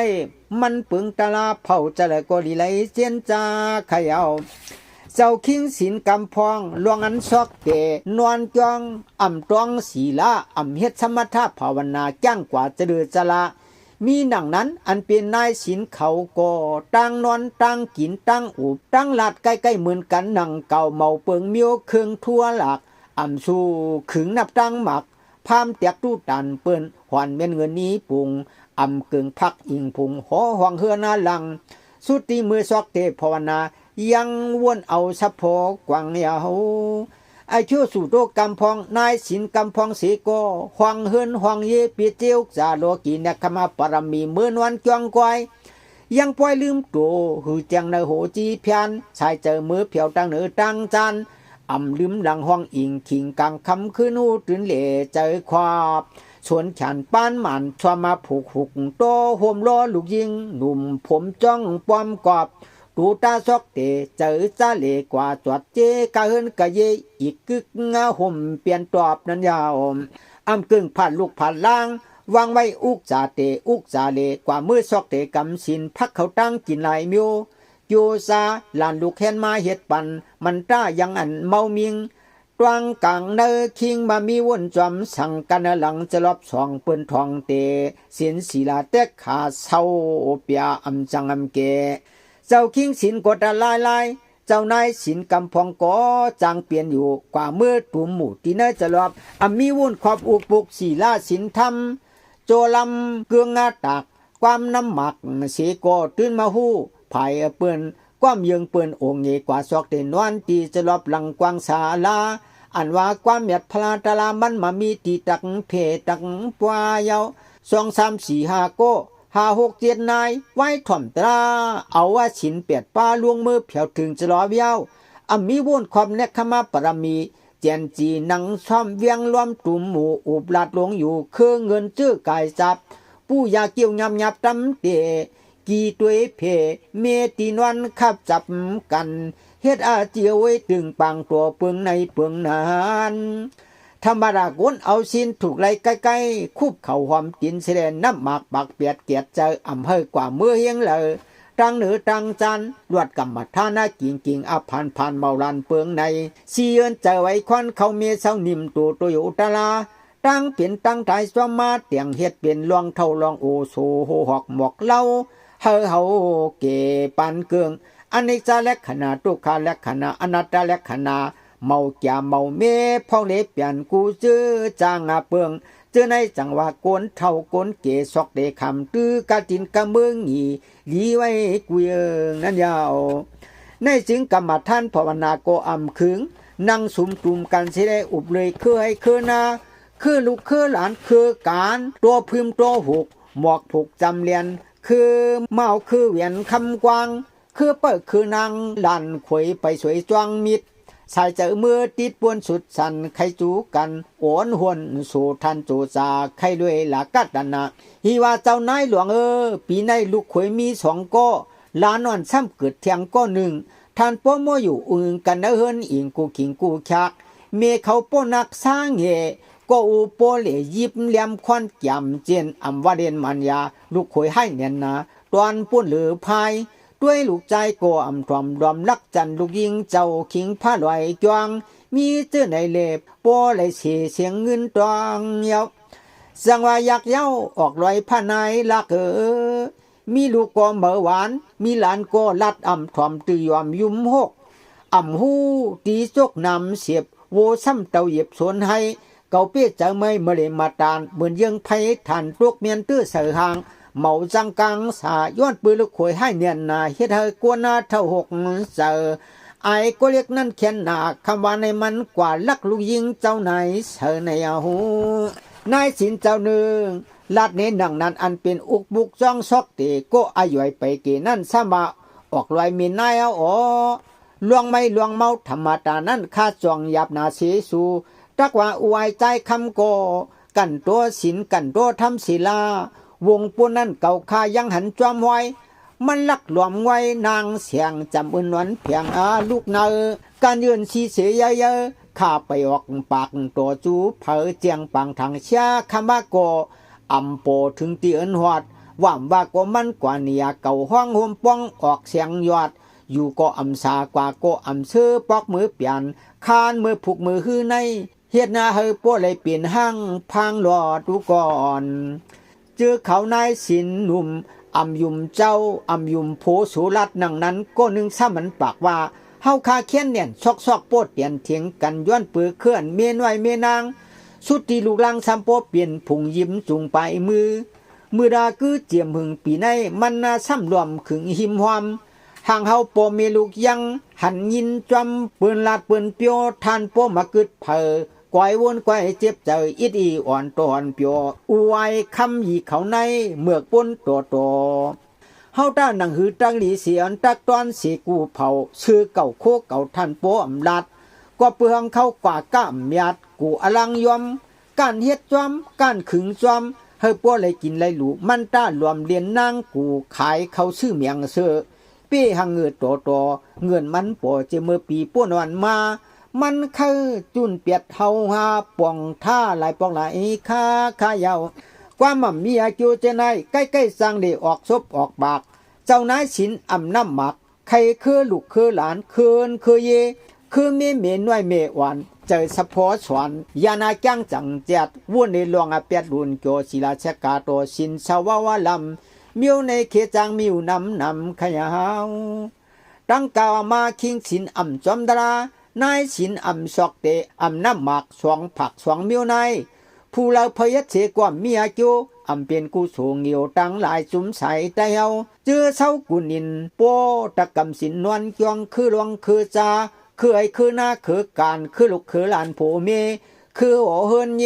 มันปึงตาลาเผาจะเลยก็ดีไหลเจียนจาขยาวเจ้าคิงสินกำพองลวงอันซอกเตนวลจองอ่ำตองศีลาอ่ำเฮ็ดสมถะภาวนาจ้างกว่าจะเดือจะละมีหนังนั้นอันเป็นนายสินเขาก็ตั้งนอนตั้งกินตั้งอุบตั้งหลัดใกล้ๆเหมือนกันหนังเก่าเมาเปิงเมียวเครื่องทั่วหลักอ่ำสู้ขึงนับตั้งหมักพามเตียกตู้ตันเปิ้นหวานเม็นเงินนี้ปุงอำเกิงพักอิงพุงหอหวังเฮือนาลังสุดที่มือซอกเตภาวนายังวนเอาสะโพกวางยาวไอชั่วสู่โตกำพองนายสินกำพองสีโกหวังเฮือนหวังเยปีเจียวจาโลกีนักขมาปรมีเมื่อนวันจวงกวยยังปล่อยลืมตัวหือจังในโหจีเพียนชายเจอมือเพียวตั้งเหนือตั้งจันอ่ำลืมหลังห้องอิงขิงกลางคำคืนหูตื่นเหล่เจอความสวนฉันป้านหมันชวมาผูกหุกโตโฮมล้อลูกยิงหนุ่มผมจ้องปอมกอบตูตาซอกเตเจอซาเลกว่าจวดเจกะเฮินกะเยอีกกึกงาห่มเปลี่ยนตอบนั้นยาวอำกึ่งผ่านลูกผ่านล่างวางไว้อุกจาเตอุกจาเลกว่ามือซอกเตกำสินพักเขาตั้งกินหลายมิวโยซาลานลูกแฮนมาเฮ็ดปันมันต้ายังอันเมามิงตวงกลางเนอคิงมามีวนจอมสั่งกันหลังจะลอบสองเปิ้นทองเตเสียนศีลาเตกขาเศร้าเปียอำจังอำเกเจ้าคิงสินกดลายเจ้านายสินกำพองก็จางเปลี่ยนอยู่กว่าเมื่อตุ่มหมู่ที่เนจะลอบมีวุ่นขอบอุปุกศีลาสินธรรมโจลำเกืองงาตักความน้ำหมักเสกตื่นมาหู้ภายเปิ้นความเยืองเปิ้นองค์เงกว่าซอกเตนวันตีจะลอบหลังกวางศาลาอันว่าความเมียดพลาตลามันมามีตีตักเพตักปวายาว2 3 4 5โก5 6 7นายไว้ถ่อมตราเอาว่าฉินเปียดป้าลวงมือเผียวถึงจะรอเวียวมีวุ่นความเนคขมาปรมีเจนจีนังซ่อมเวียงรวมตุ่มหมู่อุบลาดหลวงอยู่คือเงินจื้อกายจับผู้ยาเกี่ยวยับตำเตกี่ตัวเพเมตีนวันขับจับกันเฮ็ดอาเจียวไว้ตึงปังตัวเปิงในเปิงนานธรรมดากวนเอาสินถูกไล่ใกล้ๆคุบเข่าหอมกินเสดน้ำหมากปักเปียดเกียดเจออำเภอกว่าเมื่อเฮียงเลยตังเหนือตังจันลวดกำมัดท่านากิ่งอผ่านเมาลันเปิงในซีเอินเจอไว้ควันเขาเมียเศร้านิ่มตัวอยู่ตาลาตั้งเปลี่ยนตั้งไทยสวมาเตียงเฮ็ดเป็นลวงเท่าลวงโอโซโหหอกหมอกเล่าเฮาเกปันเกืองอนิจจาและขณะทุกขาและขณะอนัตตาและขณะเมาแก่เมาเมพองเล็บเปลี่ยนกูจื้อจางเปิงเจอในจังหวะโกนเท่าโกนเกซอกเดคำตื้อกะจินกะเมืองหีลีไว้กุยนั่นยาวในจึงกรรมท่านภาวนาโกอำขึงนั่งสุมตุมกันสิได้อุบเลยคือให้คือนาคือลูกคือหลานคือการตัวพึมตัวหุกหมอกผูกจำเลียนคือเมาคือเวียนคำกวางคือเปิดคือนางลันขวยไปสวยจวงมิดสายเจอมือติดปวนสุดสันไขจูกันโอนหวนสู่ทันจูจาไขด้วยหลักกัดดันนะฮีว่าเจ้านายหลวงปีในลูกขวยมี2ก้อลานอนซ้ำเกิดเทียงก้อ1ท่านป้อมอยู่อึงกันเฮินอิงกูขิงกูชักเมเขาป้อนักสร้างเหก็อูโปเลยิบเลียมควันจำเจนอำว่าเดนมันยาลูกขวยให้เนียนนะตอนปุ่นหรือพาย ด้วยลูกใจโกอำถอมดอมลักจันลูกยิงเจ้าขิงผ้าลอยจวงมีเจ้าในเล็บปัวไหลเสียงเงินตองเยาสังว่าอยากเย้าออกลอยผ้านายลักมีลูกก็เมื่อหวานมีหลานก็ลัดอำถอมตือยอมยุ่มหกอำหูตีจกนำเสียบโวซ้ำเต่าเหยียบสวนให้เก่าเปี้ยจะไม่เมื่อเลมาตานเหมือนยังไพฐานตวกเมียนตื้อเสือหางเมาจังกังสาย้อนปืนลูกขวยให้เนียนนาเฮ็ดให้กวนนาเท่าหกเสือไอ้ก็เรียกนั่นเขียนหนาคำว่าในมันกว่าลักลูกยิงเจ้าไหนเสือในหูนายสินเจ้าหนึ่งลาดเน้นดังนั้นอันเป็นอุกบุกจ้องซอกเตก็อายุไปเกนั่นสมาออกลอยมีนายเอาอ๋อลวงไม่ลวงเมาธรรมดานั้นข้าจองหยาบนาเสสูตักว่าอวยใจคำโกกันตัวศิลกันตัวทำศิลาวงปูนั้นเก่าข้ายังหันจอมไว้มันลักหลวมไว้นางเสียงจำอุ่นหวันเพียงลูกเนอการยืนสีเสียเยอะข้าไปออกปากตัวจูเผอเจียงปังทางเชียคำว่าโกอำโปถึงตีเอินหอดว่าก็มันกว่าเนี่ยเก่าห้องห่มป้องออกเสียงยอดอยู่ก็อำสากว่าก็อำซื้อปอกมือเปลี่ยนคานมือผูกมือฮือในเฮ็ดหน้าเฮอป้เลยเปลี่ยนห้างพังหลอดดูก่อนเจอเขานายสินหนุ่มอำยุมเจ้าอำยุมโผสุรัตนังนั้นก็นึงซ้ำมันปากว่าเฮาคาเคียนเนี่ยซอกโปดเตียนเถียงกันย้อนปือเคลื่อนเมียนไว้เมียนางสุดที่ลูกลังซ้ำโปเปลี่ยนผงยิ้มจุงไปมือดาคือเจียมหึงปีในมันน่าซ้ำรวมขึงหิมหวามห่างเฮาโปเมลูกยังหันยินจอมปืนลาดปืนเปียวทานโปมากึดเผอกวยวนกวยเจ็บใจอิดอีอ่อนตอนเปียวอวยคำหยีเขาในเมือกปนโตเฮาต้าหนังหือตังหลีเสียนตักตอนสีกูเผาชื่อเก่าโคเก่าท่านโปอำลัดก็เปลืองเข้ากว่าก้ามยัดกูอลังยอมการเฮ็ดจอมการขึงจอมเฮาปัวเลยกินเลยหลูมันต้ารวมเรียนนางกูขายเขาชื่อเมียงเสือเป้หังเงินโตเงินมันปอเจเมื่อปีป้วนวันมามันคือจุนเปียดเฮาหาป่องท่าหลายป่องหลายค่ายาวความมั่มมีอาจูเจนายใกล้ๆสร้างได้ออกซบออกบากเจ้านายสินอำน้ำหมักใครคือลูกคือหลานคือเยคือเมน้อยเมหวานเจอสะพอสวนยานาจังจังเจ็ดวุ่นในหลวงอาเปียดรุนโจศิลาเชกาโตสินสาวาวลำมิวในเขจังมิวนำขยาวตั้งกาวมาคิงสินอำจอมดารานายสินอำซอกเตอำน้ำหมักสวงผักสวงมิวนายผู้เราพยัดเสกว่ามีอาจูอำเป็นกูสูงเหี่ยวตั้งหลายจุมใสแต่เฮาเจอเศร้ากุนินโปตะกำสินนวลจวงคือหลวงคือจาคือไอคือหน้าคือการคือลูกคือหลานโผเมคือโอเฮินเย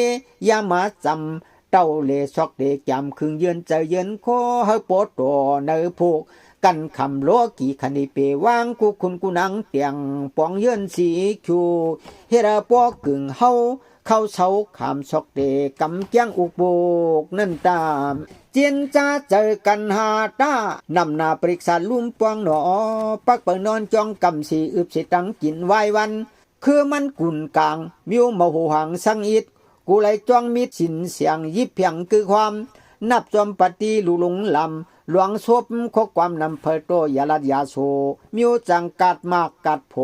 ยามาจำเต้าเลซอกเดจำคึงเยือนใจเยือนโคเฮาโปโตเนอผูกกันคำโลกี่คันนิเปวางกูคุณกูนังเตียงปองเยือนสีคิวเฮระปอกึ่งเฮาเข้าเสาขามซอกเดกำเกียงอุกโบกนั่นตามเจียนจ้าเจอกันหาตานำนาปริกษาลุ่มปวงหนอปักเปิดนอนจองกำสีอึบสิตังกินไว้วันคือมันกุนกลางมิวมาหูหังสังอิดกูไหลจ้องมิดสินเสียงยิบเพียงคือความนับจอมปฏิลุลงลำหลวงศพข้อความนำเพอโตยาลัดยาโซมิวจังกัดมากกัดโพ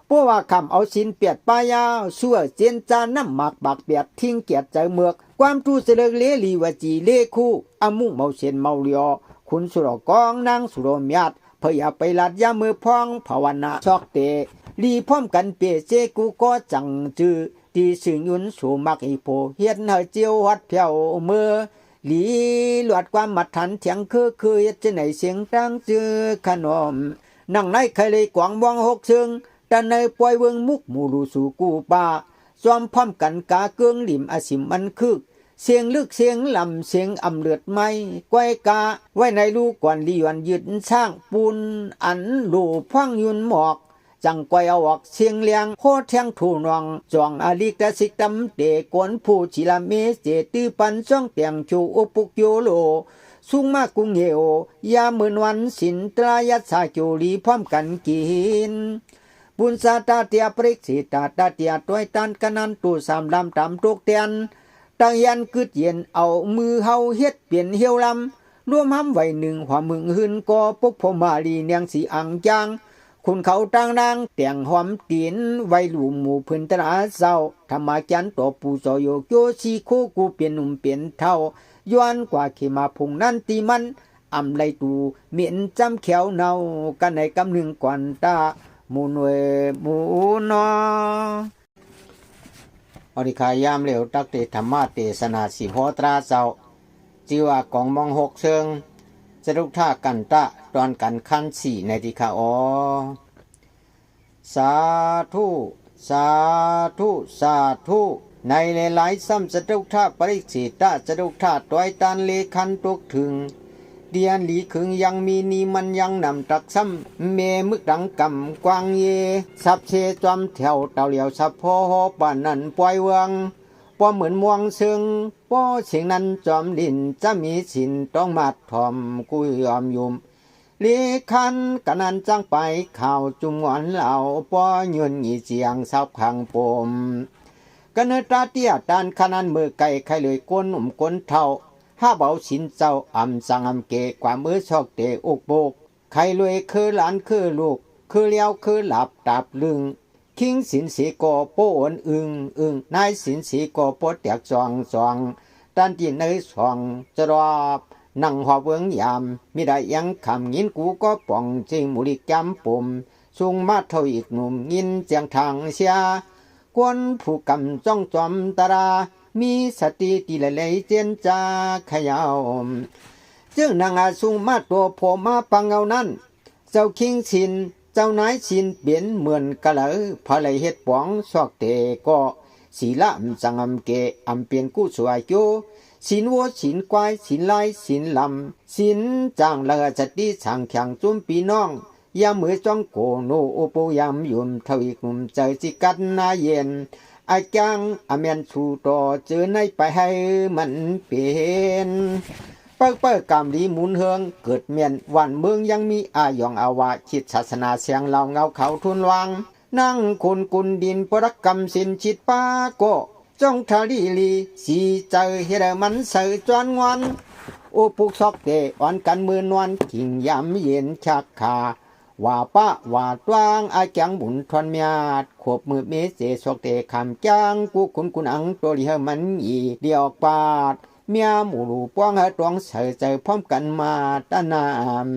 เพราะว่าคำเอาสินเปียดปายาชั่วเจนจาน้ำหมักบักเปียดทิ้งเกียดใจเมือกความทูเสลเลลีวจีเลคู่อามุเมาเชนเมาเลียวคุณสุรกองนางสุรมยัดเพียไปลัดยามือพองภาวนาชอกเตลีพร้อมกันเปียเจกูก็จังจือตีสึงยุนสูมักอีโพเฮ็ดเฮเจียววัดเพียวมือหลีหลวดความมัดทันเถียงคือเฮ็ดจะไหนเสียงตังจือขนมนั่งในใครเลยกวางวางหกซึ่งแต่ในปล่อยเวิงมุกมูลูสู่กูป่าซ้อมพร้อมกันกาเกืองหลิมอาสิมมันคือเสียงลึกเสียงลำเสียงอำเลือดไม้ก้อยกาไว้ในลูกก่อนลีวันยืดช่างปูนอันลูพังยุนหมอกจังก้อยเอาออกเสียงเลียงโคเทียงถูนองจองอาลิกตะสิกตำเตกวนผู้ชิลาเมเจตื้อปันช่องเตียงชูอุปุกโยโลสุงมากกุงเหี่ยวยามือนวันสินตรายัดสาโจลีพร้อมกันกินบุญสาตาเตียปริกสิตาตาเตียต้วยตันกันนันตูสามลำตามตุกเตียนตั้งยันกึดเย็นเอามือเฮาเฮ็ดเปลี่ยนเหี่ยวล รวมห้ำไว้หนึ่งหัวมึงหืนก็ปุกพมาลีเนียงสีอังจางคุณเขาต่างนางแต่งหอมตีนไว้หลูหมู่พื้นตราเศร้าธรรมาจันตัวปูโซโยโยชีโคกูเปลี่ยนหนุ่มเปลี่ยนเท่าย้อนกว่าเขมาพุงนั่นตีมันอำไลตูเมียนจำเขียวเนากันในกำนึงกวนตามูนเวมูนออริขายามเหลวตักเตธรรมะเตสนาสีโพตราเจ้าจีว่ากองมองหกเชิงสรุปท่ากันตะตอนกันขั้นสี่ในที่ขาสาธุสาธุสาธุในหลายๆซ้ำสรุปท่าปริสิตะสรุปท่าต้อยตันเลคันตกถึงเดียนหลีขึงยังมีนีมันยังนำตักซ้ำเมมึกดังกำกวางเยสับเชจอมแถวเต่าเหลียวสับพอปานนั้นปล่อยเวงป้อเหมือนมวงซึ่งป้อเสียงนั้นจอมดินจะมีสินต้องมาทอมกุยยอมยุมลีคันกันนั้นจังไปข่าวจุมหวานเหล่าป้อยืนอีเสียงสับขังปมกันเนตาเตียดานขนาดมือไก่ใครเลยก้นหนุ่มก้นเท่าห้าเบาสินเจ้าอำสังอำเกกว่ามือชอกเตะอุกโบกใครรวยคือหลานคือลูกคือเลี้ยวคือหลับตับลึงคิงสินสีก่อโป้อนอึงนายสินสีก่อโป้แตกซองด้านที่เนยซองจะรอบนั่งหอบเวิงยามมิได้ยังคำยินกูก็ป่องจิงมุลิกจำปุ่มสูงมาเท่าอีกหนุ่มยินเจียงทางเสียกวนผู้กำจ้องจอมตารามีสติตีละเลยเจนจาขยาวจึงนางอาสุงมาตัวโผมาปังเอานั้นเจ้าคิงชินเจ้านายชินเปลี่ยนเหมือนกะเหลอพะเลยเฮ็ดป๋องซอกเตก็ศีละสังอำเกอำเปลี่ยนกู้สวยโยสินวัวสินควายสินลายสินลำสินจางละสติสังขังจุมปีน้องยามมือจ้องโกโนโอโปยามยุมทวีกุมใจสิกันนาเย็นอาจังอเมียนสู่ต่อเจอในไปให้มันเป็นเปิ้กามดีหมุนเฮืองเกิดเมียนวันเมืองยังมีอายองอาวาคิดศาสนาเสียงเหล่าเงาเขาทุนวางนั่งคุณกุนดินปรักกรรมสินชิดป้าก็จ้องทาลีสีเจอเฮรมันเสือจวนงวันโอปุกซอกเตอ่อนกันมือนวลกิ่งยามเย็นชักขาว่าป้าว่าตวางอาจังบุญทวนเมียดขวบมือเมเสสกเตคำจังกูคุณอังตัวเดียวมันอีเดียวปาดเมียหมู่ลูป้องหาตวงเสือใจพร้อมกันมาตานาม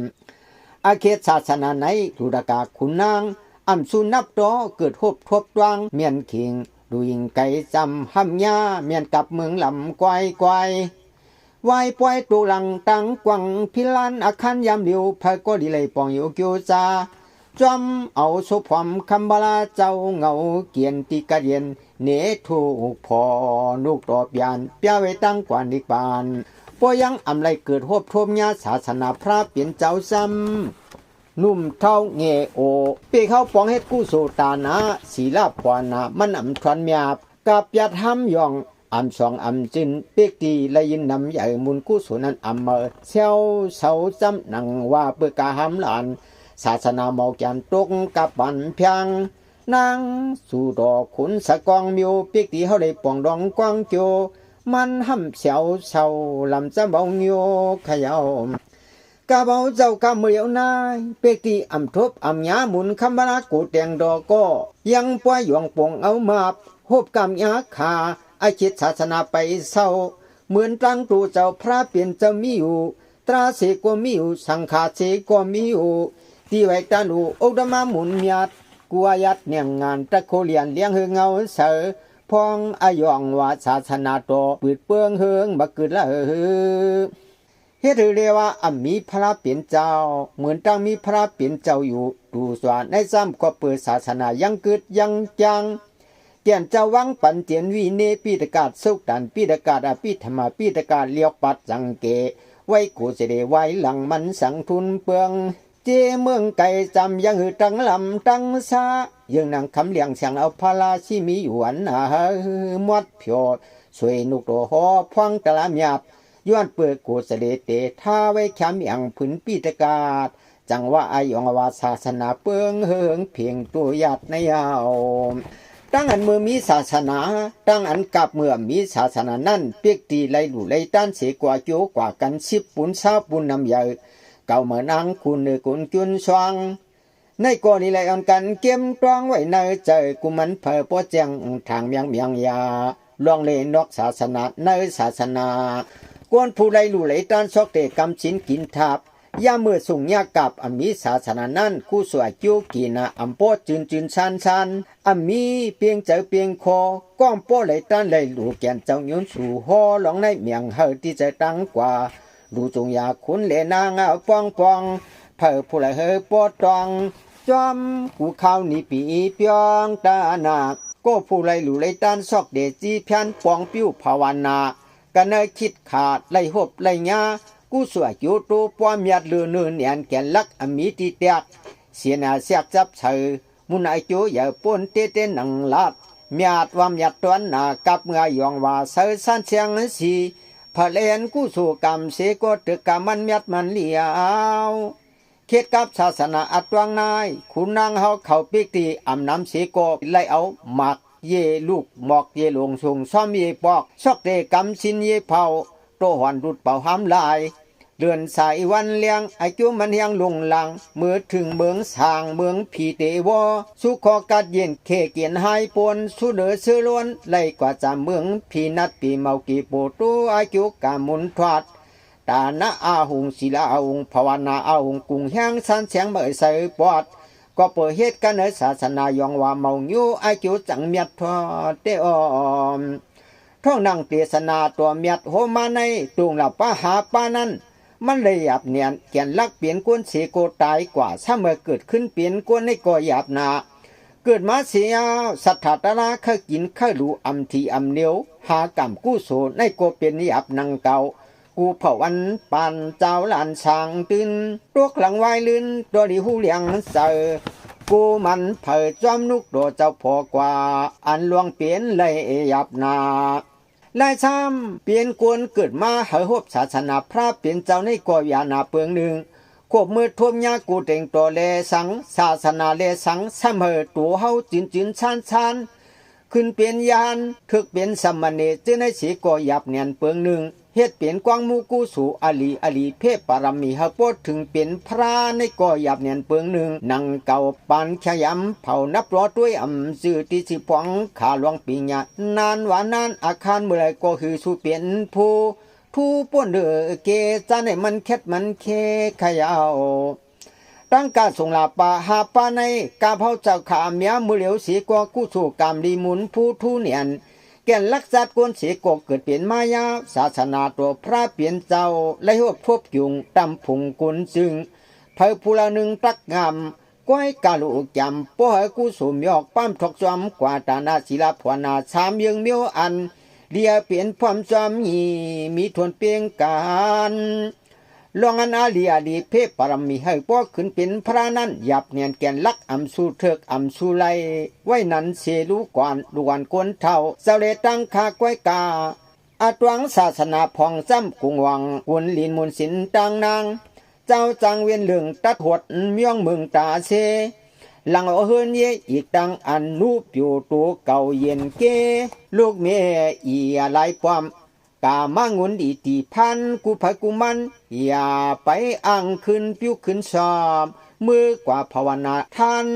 อาเขตศาสนาไหนธุรกาคุณนางอำสุนับต่อเกิดหบทบตวงเมียนขิงดูยิงไก่จำห้ำยาเมียนกับเมืองลำควายวายปล่อยตูหลังตังกวังพิลันอาคันยามเดียวพายก็ดีเลยปองอยู่เกียวจาจอมเอาสุพอมคำบาลาเจ้าเงาเกียนติกะเดียนเนถูกพอลูกตอบยานเปียไว้ตั้งกว่านิบานปอยังอำไรเกิดหบทมญาศาสนาพระเปลี่ยนเจ้าซ้ำนุ่มเท่าเงโอเปีเข้าปองเฮ็ดกู้โซตานะศีลาปวานามันอำทวนเมียบกับยัดห้ำยองอำสองอำจินเปีกตีและยินนำใหญ่มุนกู้สุนันอำเมอเซวเสาจำหนังว่าเปือกาหำหลานศาสนาเมาแกนตกกับบันเพียงนางสู่ดอกขุนสะกองมิวเปีกตีเขาได้ป่องดองกวางโจมันห้ำเสาเสาลำจะเบาโยขยาวกะเบาเจ้ากะเมียวนายเปีกตีอำทบอำยามุนคำบาลากูแดงดอกก็ยังป่วยหยวงป่องเอามาพบกำยาขาอาคิดศาสนาไปเศร้าเหมือนตั้งตัวเจ้าพระเปลี่ยนจะมีอยู่ตราเสก็มีอยู่สังฆาเสก็มีอยู่ที่ไว้ตาดูอุดมาหมุนเมียดกัวยัดเนียงงานตะโคเลียนเลี้ยงเฮืองเงาเสือพองอายองว่าศาสนาโตปืดเปืองเฮืองบักกึดละเฮ็ดเรียว่ามีพระเปลี่ยนเจ้าเหมือนตั้งมีพระเปลี่ยนเจ้าอยู่ดูสวาในซ้ำก็เปิดศาสนายังกึดยังจังเตียนเจ้าวังปันเตียนวีเนปีตกาศสุกดันปีตกาศอภิธรรมปีตกาศเลียวปัดสังเกไว้กูจะได้ไว้หลังมันสังทุนเปลืองเจเมืองไก่จำยังหือตั้งลำตั้งซายังนางคำเลียงเสียงเอาพาราชิมีหวนมวดเพียวสวยนุกโตหอพวังตะลามหยาบย้อนเปิดกูจะได้เตท่าไว้แคมอย่างผืนปีตกาศจังว่าอายองวาศาสนาเปลืองเฮืองเพียงตัวหยัดในเอา ตั้งอันเมื่อมีศาสนาตั้งอันกับเมื่อมีศาสนานั่นเปียกตีไลหลู่ไลต้านเสกว่าโยกว่ากัน10ปุน20ปุนนำใหญ่เก่าเหมือนอังคุณเนกุนจุนสว่างในก่อนนี้ไลอันกันเก็มตรองไว้ในใจกูมันเผอป้อแจงทางเมียงยาลองเลนอกศาสนาในศาสนากวนผู้ไลหลู่ไลต้านซอกเตกำชินกินทับยาเมื่อส่งยากับอมีศาสนานั่นกู้สวยกิ้วกีนาอัมโปจืนชันอมีเปียงเจอเปียงคอก้องโป้ไหลต้านไหลหลูแกนเจ้าโยนสู่หอหลองในเมียงเฮอที่จะตั้งกว่าลูจงยาขุนเลนางปองเผอผู้ไหลเฮอปอตองจอมกูข้าวนี่ปีเปียงตานาก็ผู้ไหลหลูไหลต้านซอกเดจีเพียนปองปิ้วภาวนากันเนคิดขาดไหลหบไหลยากูสวยอยู่ตัวป้อมยัดเลือเนือนแกนลักอมีตีเตียกเสียนาเสียกจับเฉยมุนไอจูอย่าป้นเตหนังลาดมีอาจวามยัดตัวนนากับเงยยองว่าเสือสันเชียงสีพะเลนกูสู่กรรมเสกตึกกรรมมันยัดมันเลี้ยวเขตกับศาสนาอัตวังนายคุณนางเฮาเขาปิกตีอำน้ำเสกไล่เอาหมักเยลูกหมอกเยหลงสูงซ้อมเยปอกซอกเตกำสินเยเผาโตหวันรุดเป่าห้ำลายเดือนสายวันเลี้ยงไอจูมันยังลงหลังเมื่อถึงเมืองสางเมืองผีเตวอสุขอกัดเย็นเคเกียนหายปนสุเดอซื้อล้วนไล่กว่าจำเมืองผีนัดปีเมากีโปตูไอจูกามุนทวัดตาณอาหุงศิลาอาหุงภาวนาอาหุงกุงแห้งสันเสียงเมื่อใส่ปอดก็เปิดเหตุกันในศาสนายองว่าเมาอยู่ไอจูจังเมียดทอดเตอมท่องนั่งเทศนาตัวเมียดโหมาในตุงหลับป้าหาป้านั้นมันเลยหยาบเนียนแกนลักเปลี่ยนกวนเสโกตายกว่าถ้าเมื่อเกิดขึ้นเปลี่ยนกวนในก่อหยาบนาเกิดมาเสียสัทธาตระเคยกินเคยรู้อำทีอำเนียวหากรรมกู้โสในโกเป็นหยาบนังเก่ากูเผาวันปานเจ้าหลานช่างตื่นตัวหลังวายลื่นตัวดีหูเลียงเสือกูมันเผยจอมนุกโดเจ้าพอกว่าอันลวงเปลี่ยนเลยหยาบนาลายซ้ำเปลี่ยนกวนเกิดมาเหหบศาสนาพระเปลี่ยนเจ้าในก่อยานาเปืองหนึ่งควบมือท่วมยากูเต็งตัวเลสังศาสนาเลสังซ้ำเหตัวเฮาจินชันขึ้นเปลี่ยนยานถึกเปลี่ยนสมณเณรจึงในสีก่อหยับเนียนเปืองหนึ่งเฮ็ดเปลี่ยนกวางมูกูสู่อลีเพศปารมีเฮาโพดถึงเป็นพระในก่อหยับเนียนเปืองหนึ่งนังเก่าปานขยำเผานับรอด้วยอำซื่อที่สิพองขาหลวงปิญญานานว่านานอาคารเมื่อไรก็คือสู่เปลี่ยนผู้ป้นเดือเกจานให้มันแคดมันเคขยาวตั้งการส่งลาปาหาปาในกาเผาเจ้าขาเมียมือเหลียวสีกว่ากู้สู่กามดีหมุนผู้ทุเนียนแก่นลักษัตกวนเสกเกิดเปลี่ยนมายาศาสนาตัวพระเปลี่ยนเจ้าและหัวพบยุงตำผงกุนจึงเผยผู้ละหนึ่งตักงามก้อยกาลุจำป้อให้กู้สู่มีออกปั้มทกจอมกว่าตานาศิลาพวนาสามยังเมียวอันเลียเปลี่ยนพร้อมจอมมีทวนเปียงการลองอันอาลีเพศปรมีให้ป้อขึ้นเป็นพระนั้นหยับเนียนแกนลักอำสูเถิกอำสูไลไว้นั้นเสลูก่อนดวนกวนเท่าเสเลตั้งคาก้อยกาอาตวังศาสนาพองซ้ำกุงวังกุนลินมุนสินตังนางเจ้าจังเวียนเหลืองตัดหดเมียงเมืองตาเซหลังเอาเฮินเยอีกตังอันนูปอยู่ตัวเก่าเย็นเกลูกเมียอีอะไรความกามางุนดีตีพันกูภัยกูมันอย่าไปอ้างขึ้นปิ้วขึ้นสอบมือกว่าภาวนาท่าน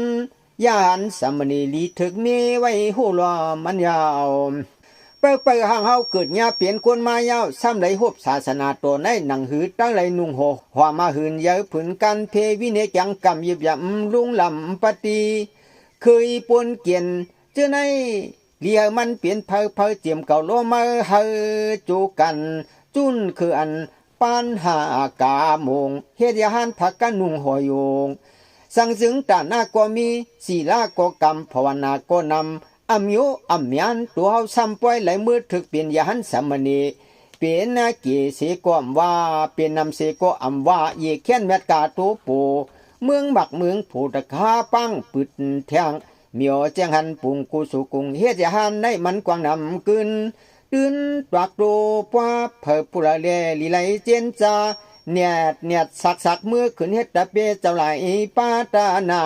ยานสมณีลีถึกเมไว้หูรอมันยาวไปห่างเฮาเกิดญาเปลี่ยนคนมายาวซ้ำไหลหบศาสนาตัวในหนังหือตั้งไหลนุ่งโหหัวมาหืนเยอะผืนกันเพวิเนจังกำยิบยำลุงลำปฏิเคยปนเกียนเจ้าในเลียมันเปลี่ยนเพอเจียมเก่าโลมาเฮจูกันจุนคืออันปัญหากามงเฮ็ดยาหันผักกันนุ่งหอยงสังสึงตาหน้าก็มีศีลาก็กรรมภาวนาก็นำอำโยอำยันตัวเฮาซ้ำปล่อยไหลมือถึกเปลี่ยนยาหันสามณีเป็นนาเกเสกอมว่าเป็นนำเสกอำว่าเยแค้นแมตกาตัวโปเมืองบักเมืองผู้ตะคาปังปึดแทงเมียวแจ้งหันปุ่งกูสุกุงเฮ็ดยาหันในมันกวางนำกึนตื่นตรักโตป้าเผอปุระเลลีไหลเจนจาเนียดสักมือขึ้นเฮ็ดตะเปเจ้าไหลป้าตานา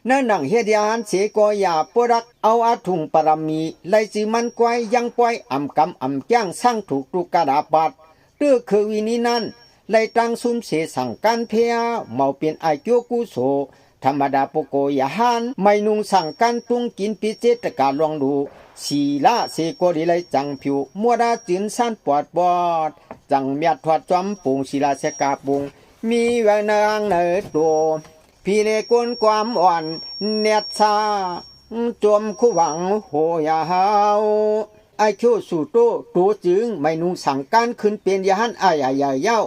นั่นหนังเฮียดยานเสกอยาปรักเอาอาถุงปรมีไลจิมันกวยยังปวยอ่ำกำอ่ำจ้างสร้างถูกตุกกระดาบัดเตื้อคือวินีนั้นไลตั้งซุ่มเสสั่งการเพียเมาเปลี่ยนอายุกุโสธรรมดาปโกยาหานไม่นุงสั่งการตุงกินปิเจตกาลองดูสีละเสกดีไลจังผิวมัวดาจินสันปวดบอดจังเมียดทอดจอมปุงศิลาเสกาปุงมีแววนางเนอตัวพี่เลกวนความอ่อนเนียดชาจวมคู่หวังโหยาเฮาไอคิวสู่โตตัวจึงไม่นุงสั่งการขึ้นเป็นยาหันอายาเย้า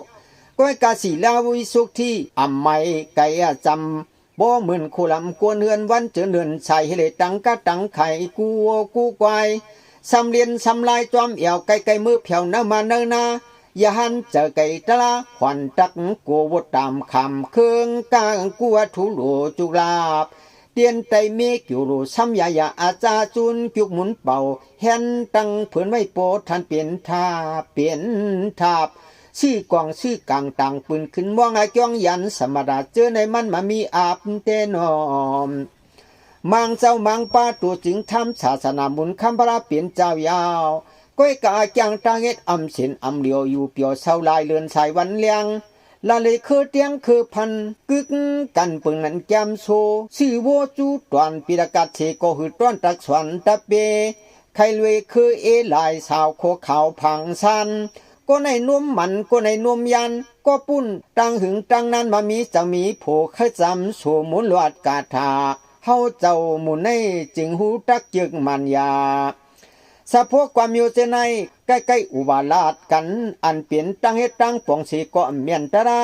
ก้อยกาสีลาวิสุขที่อ่ำไม่ไก่จำบ่เหมือนคู่ลำกวนเฮือนวันเจริญใส่ให้เลยตังกะตังไข่กูควายสำเลียนสำลายจอมเอี่ยวไก่มือเผียวน้ำมาเนินนาอย่าหันเจอไก่ตะละขวัญตักกูวดตามคำเครื่องกลางกูทุลุจุลาบเตียนไตเมกิวรูซ้ำยาอาจาจุนจุกหมุนเป่าเห็นตั้งเผื่อนไว้โปทันเปลี่ยนทาบชื่อกองชื่อกลางต่างปืนขึ้นมองไอจ้องยันสมดาเจอในมันมามีอาบเตนอมมังเจ้ามังป้าตัวจึงทำศาสนาบุญคำพระเปลี่ยนเจ้ายาวก้อยกาจังตาเฮ็ดอำเส้นอำเหลียวอยู่เปียวเศร้าลายเลือนสายวันเลียงละเลยคือเตียงคือพันกึกกันปึงนั้นแก้มโซชื่อโวจูตวนปิรกัดเชก็หือต้อนตักสวนตะเปใครรวยคือเอลายสาวโคขาวพังสันก็ในนุ่มมันก็ในนุ่มยันก็ปุ้นตังหึงตังนั้นมามีจะมีโผเคยจำสู่มุนลวดกาถาเฮาเจ้าหมุนในจึงหูตักจึกมันยาสะพวกความอยู่เจในใกล้ๆอุบาลาดกันอันเปลี่ยนตั้งเฮ็ดตั้งปองสีก็เมียนตะรา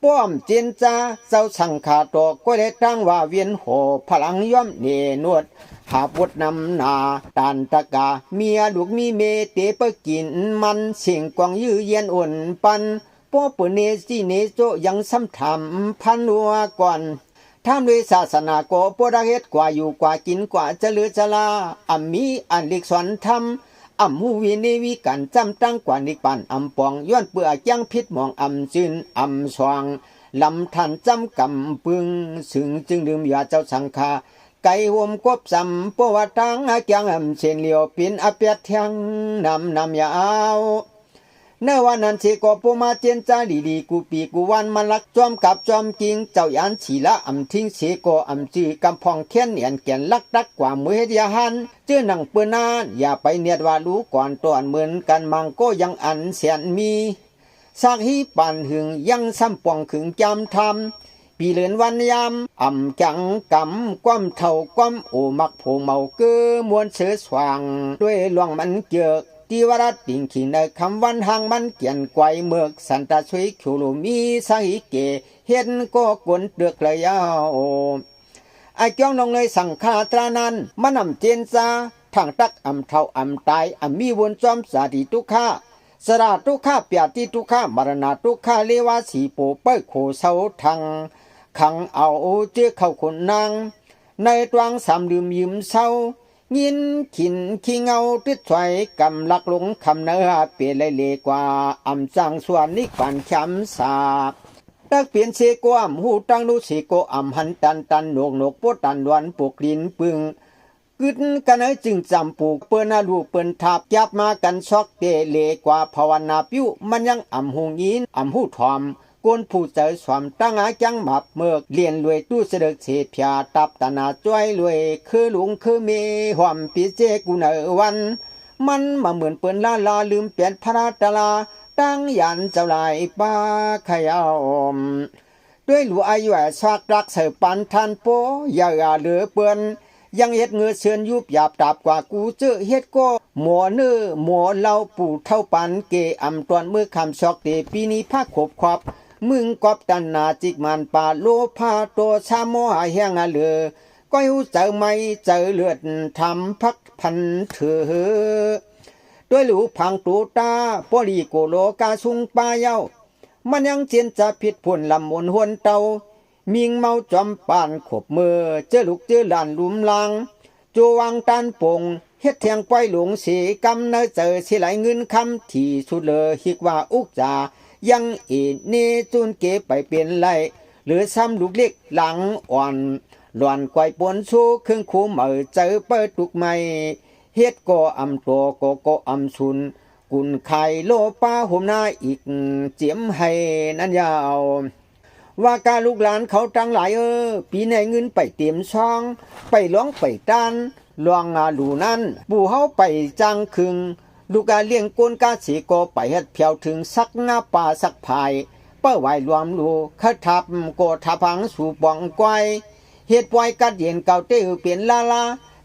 ป้อมเจนจาเจ้าสังขาตอก็ได้ตั้งว่าเวียนโหพลังย่อมเนนวดหาบทนำนาตานตะกาเมียลูกมีเมเตปกินมันเสียงกวางยื้อเย็นอ่อนปันป้อเปเนสิเนโจยังซ้ำทำพันวัวก่อนท่ามด้วยศาสนาโกปรเฮ็ดกว่าอยู่กว่ากินกว่าจะเหลือจะลาอัมมีอันเล็กสอนทำอัมหูวีเนวิกันจำตั้งกว่านิปันอัมปองย้อนเปื่อจังพิษมองอัมจืนอัมสว่างลำทันจำกำปึงซึ่งจึงลืมยาเจ้าสังฆาไก่หวมกบสำปวัตังอาเกียงอัมเชนเลียวปินอเปียเทียงนำยาวเนื้อวันนั้นเชกอปมาเจนจาดีกูปีกูวันมันลักจอมกับจอมกิงเจ้ายันฉีละอำทิ้งเชกออำจือกำพองเขียนเนียนแก่นลักดักกว่ามือเฮดยาหันเจ้าหนังเปื้อนนานอย่าไปเนียดว่ารู้ก่อนตัวเหมือนกันมังก็ยังอันเสียนมีสักฮีปันหึงยังซ้ำปองขึงจำทำปีเลือนวันยามอ่ำจังกำความเท่าความโอมักโผเมาเกือมวนเสือสว่างด้วยหลวงมันเกิดที่วรัดปิงขีในคำวันหางมันเกียนไกวเมือกสันตาช่วยขิวโลมีสาหิเกเห็นก็กวนเดือกเลยยาวไอ้จ้องลงเลยสั่งคาตรานั้นมันนำเจนซาทางตักอำเท่าอำตายอำมีวนจอมสาดิทุกข้าสระทุกข้าเปียติทุกข้ามรณะทุกข้าเลวาสีโปเป้ยโคเสาทังขังเอาเจ้าเข้าคนนางในตวงสามลืมยิ้มเศร้ายินขินขี้เงาติดถอยกำลักลงคำเนื้อเปลี่ยนเลยเลกว่าอำจังส่วนนิปันแคมสาบตักเปลี่ยนเสกวมหูตั้งดูเสกอำหันตันโนกปวดตันวันปกลินปึงกึดกันจึงจำปูเปิ้นลูเปิ้นทับยับมากันซอกเตเลกว่าภาวนาปิ้วมันยังอำหงยินอำหูทอมกวนผู้เจอสวมตั้งอาจังหมับเมือกเลียนรวยตู้เสด็จเสียพยาตับตนาจ้อยรวยคือหลวงคือเมหอมปีเจกุเนวันมันมาเหมือนเปิ้นลาลืมเปลี่ยนพระตาลาตั้งยันเจ้าลายป้าขยาอมด้วยหลวอายุสากรักเสือปันทันโปอย่าเหลือเปิ้นยังเฮ็ดเงือเชือนยุบหยาบตาบกว่ากูเจอเฮ็ดก็หมัวเนื้อหมัวเล่าปู่เท่าปันเกอำตวนมือคำชอกเตปีนี้ภาคขบขอบมึงกอบตันนาจิกมันป่าโลพาตัวชาโมหาแห้งเหลือก็หูเจอไม่เจอเลือดทำพักพันเถือด้วยหลูพังตูตาปลีโกโลกาสุงปาเย้ามันยังเจียนจะผิดผลลำมนหวนเตามิงเมาจอมปานขบมือเจอลูกเจอหลานลุมลังโจวังตันปงเฮ็ดแทงปล่อยหลงสีกำเนเจอสิไหลเงินคำที่สุดเลยฮิกว่าอุกจายังเนจุนเก็บไปเป็นไรหรือซ้ำลูกเล็กหลังอ่อน หลอนไกวปนสู้เครื่องคูเหมือเจอเปิดตุกไม่เฮ็ดก็อำตัวก็อำชุนกุนไข่โลป้าห่มหน้าอีกเจียมให้นั่นยาวว่าการลูกหลานเขาตั้งหลายปีในเงินไปเตรียมช่องไปร้องไปต้านลวงหลูนั้นปู่เฮาไปจังคึงลูกกาเลี้ยงโกนกาสีโกไปเฮ็ดเพียวถึงสักงาป่าสักภายเป้าไว้รวมลูคัดทับโกทับพังสู่ปองก้อยเฮ็ดปล่อยกัดเย็นเก่าเต้อเปลี่ยนลา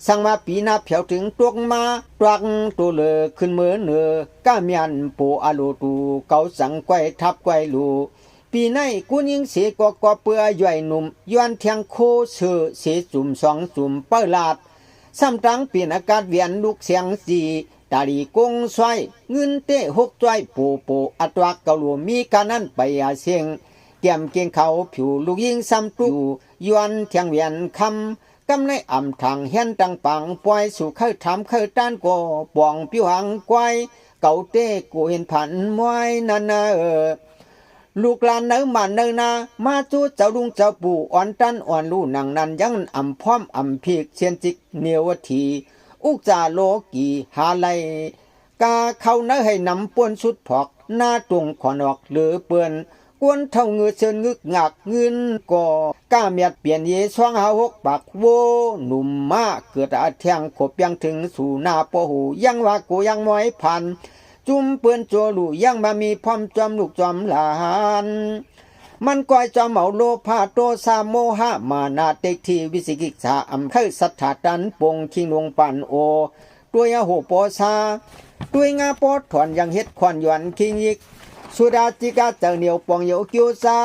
สั่งมาปีหน้าเพียวถึงตวกมาตรักตัวเลอขึ้นเมือเนือก้ามีอันปูอาโลตูเก่าสังไกวทับไกวลูปีในกุนยิงเสกเปื่อย่อยหนุ่มย้อนเทียงโคเสือเสจุ่มสองจุ่มเปิลาดซ้ำตังเปลี่ยนอากาศเวียนลูกเสียงสีตาลีกงซอยเงินเตะหกจ้อยปูอัตรักเกาหลวมีการนั้นไปอาเสียงเกี่ยมเกียงเขาผิวลูกยิงซ้ำตุย้อนเทียงเวียนคำกำในอ่ำทางเฮียนตังปังปล่อยสู่เข้าทำเข้าต้านก็ปองผิวหังไกวเก่าเต้กูเห็นผันมวยนั่นลูกหลานเนื้อมันเนื้อนามาจูเจ้าลุงเจ้าปู่อ่อนตันอ่อนลู่นังนันยังอ่ำพร้อมอ่ำพีกเชียนจิกเนียวทีอุกจาโลกีหาไลกาเข้าเนื้อให้นำป่วนสุดพอกหน้าตรงขอนออกหรือเปื่อนกวนเท่าเงือเชิญงึกงักเงินก่อก้าเมียดเปลี่ยนเยช่องหาหกปากโวหนุ่มมาเกิดอาเทียงขบยังถึงสู่หน้าปหูยังว่ากูยังมอยพันจุ่มเปื้อนโจลูยังมามีพร้อมจอมลูกจอมหลานมันก้อยจอมเอาโลภาโตสาโมหะมานาเตทีวิสิกิจาอำเคยสัทธาดันปงคิงลงปันโอตัวยาโหปอซาตัวยงาปอดถอนยังเฮ็ดควันหยวนคิงยิกสุดาจิกาเจ้าเหนียวปองเยวกิวซา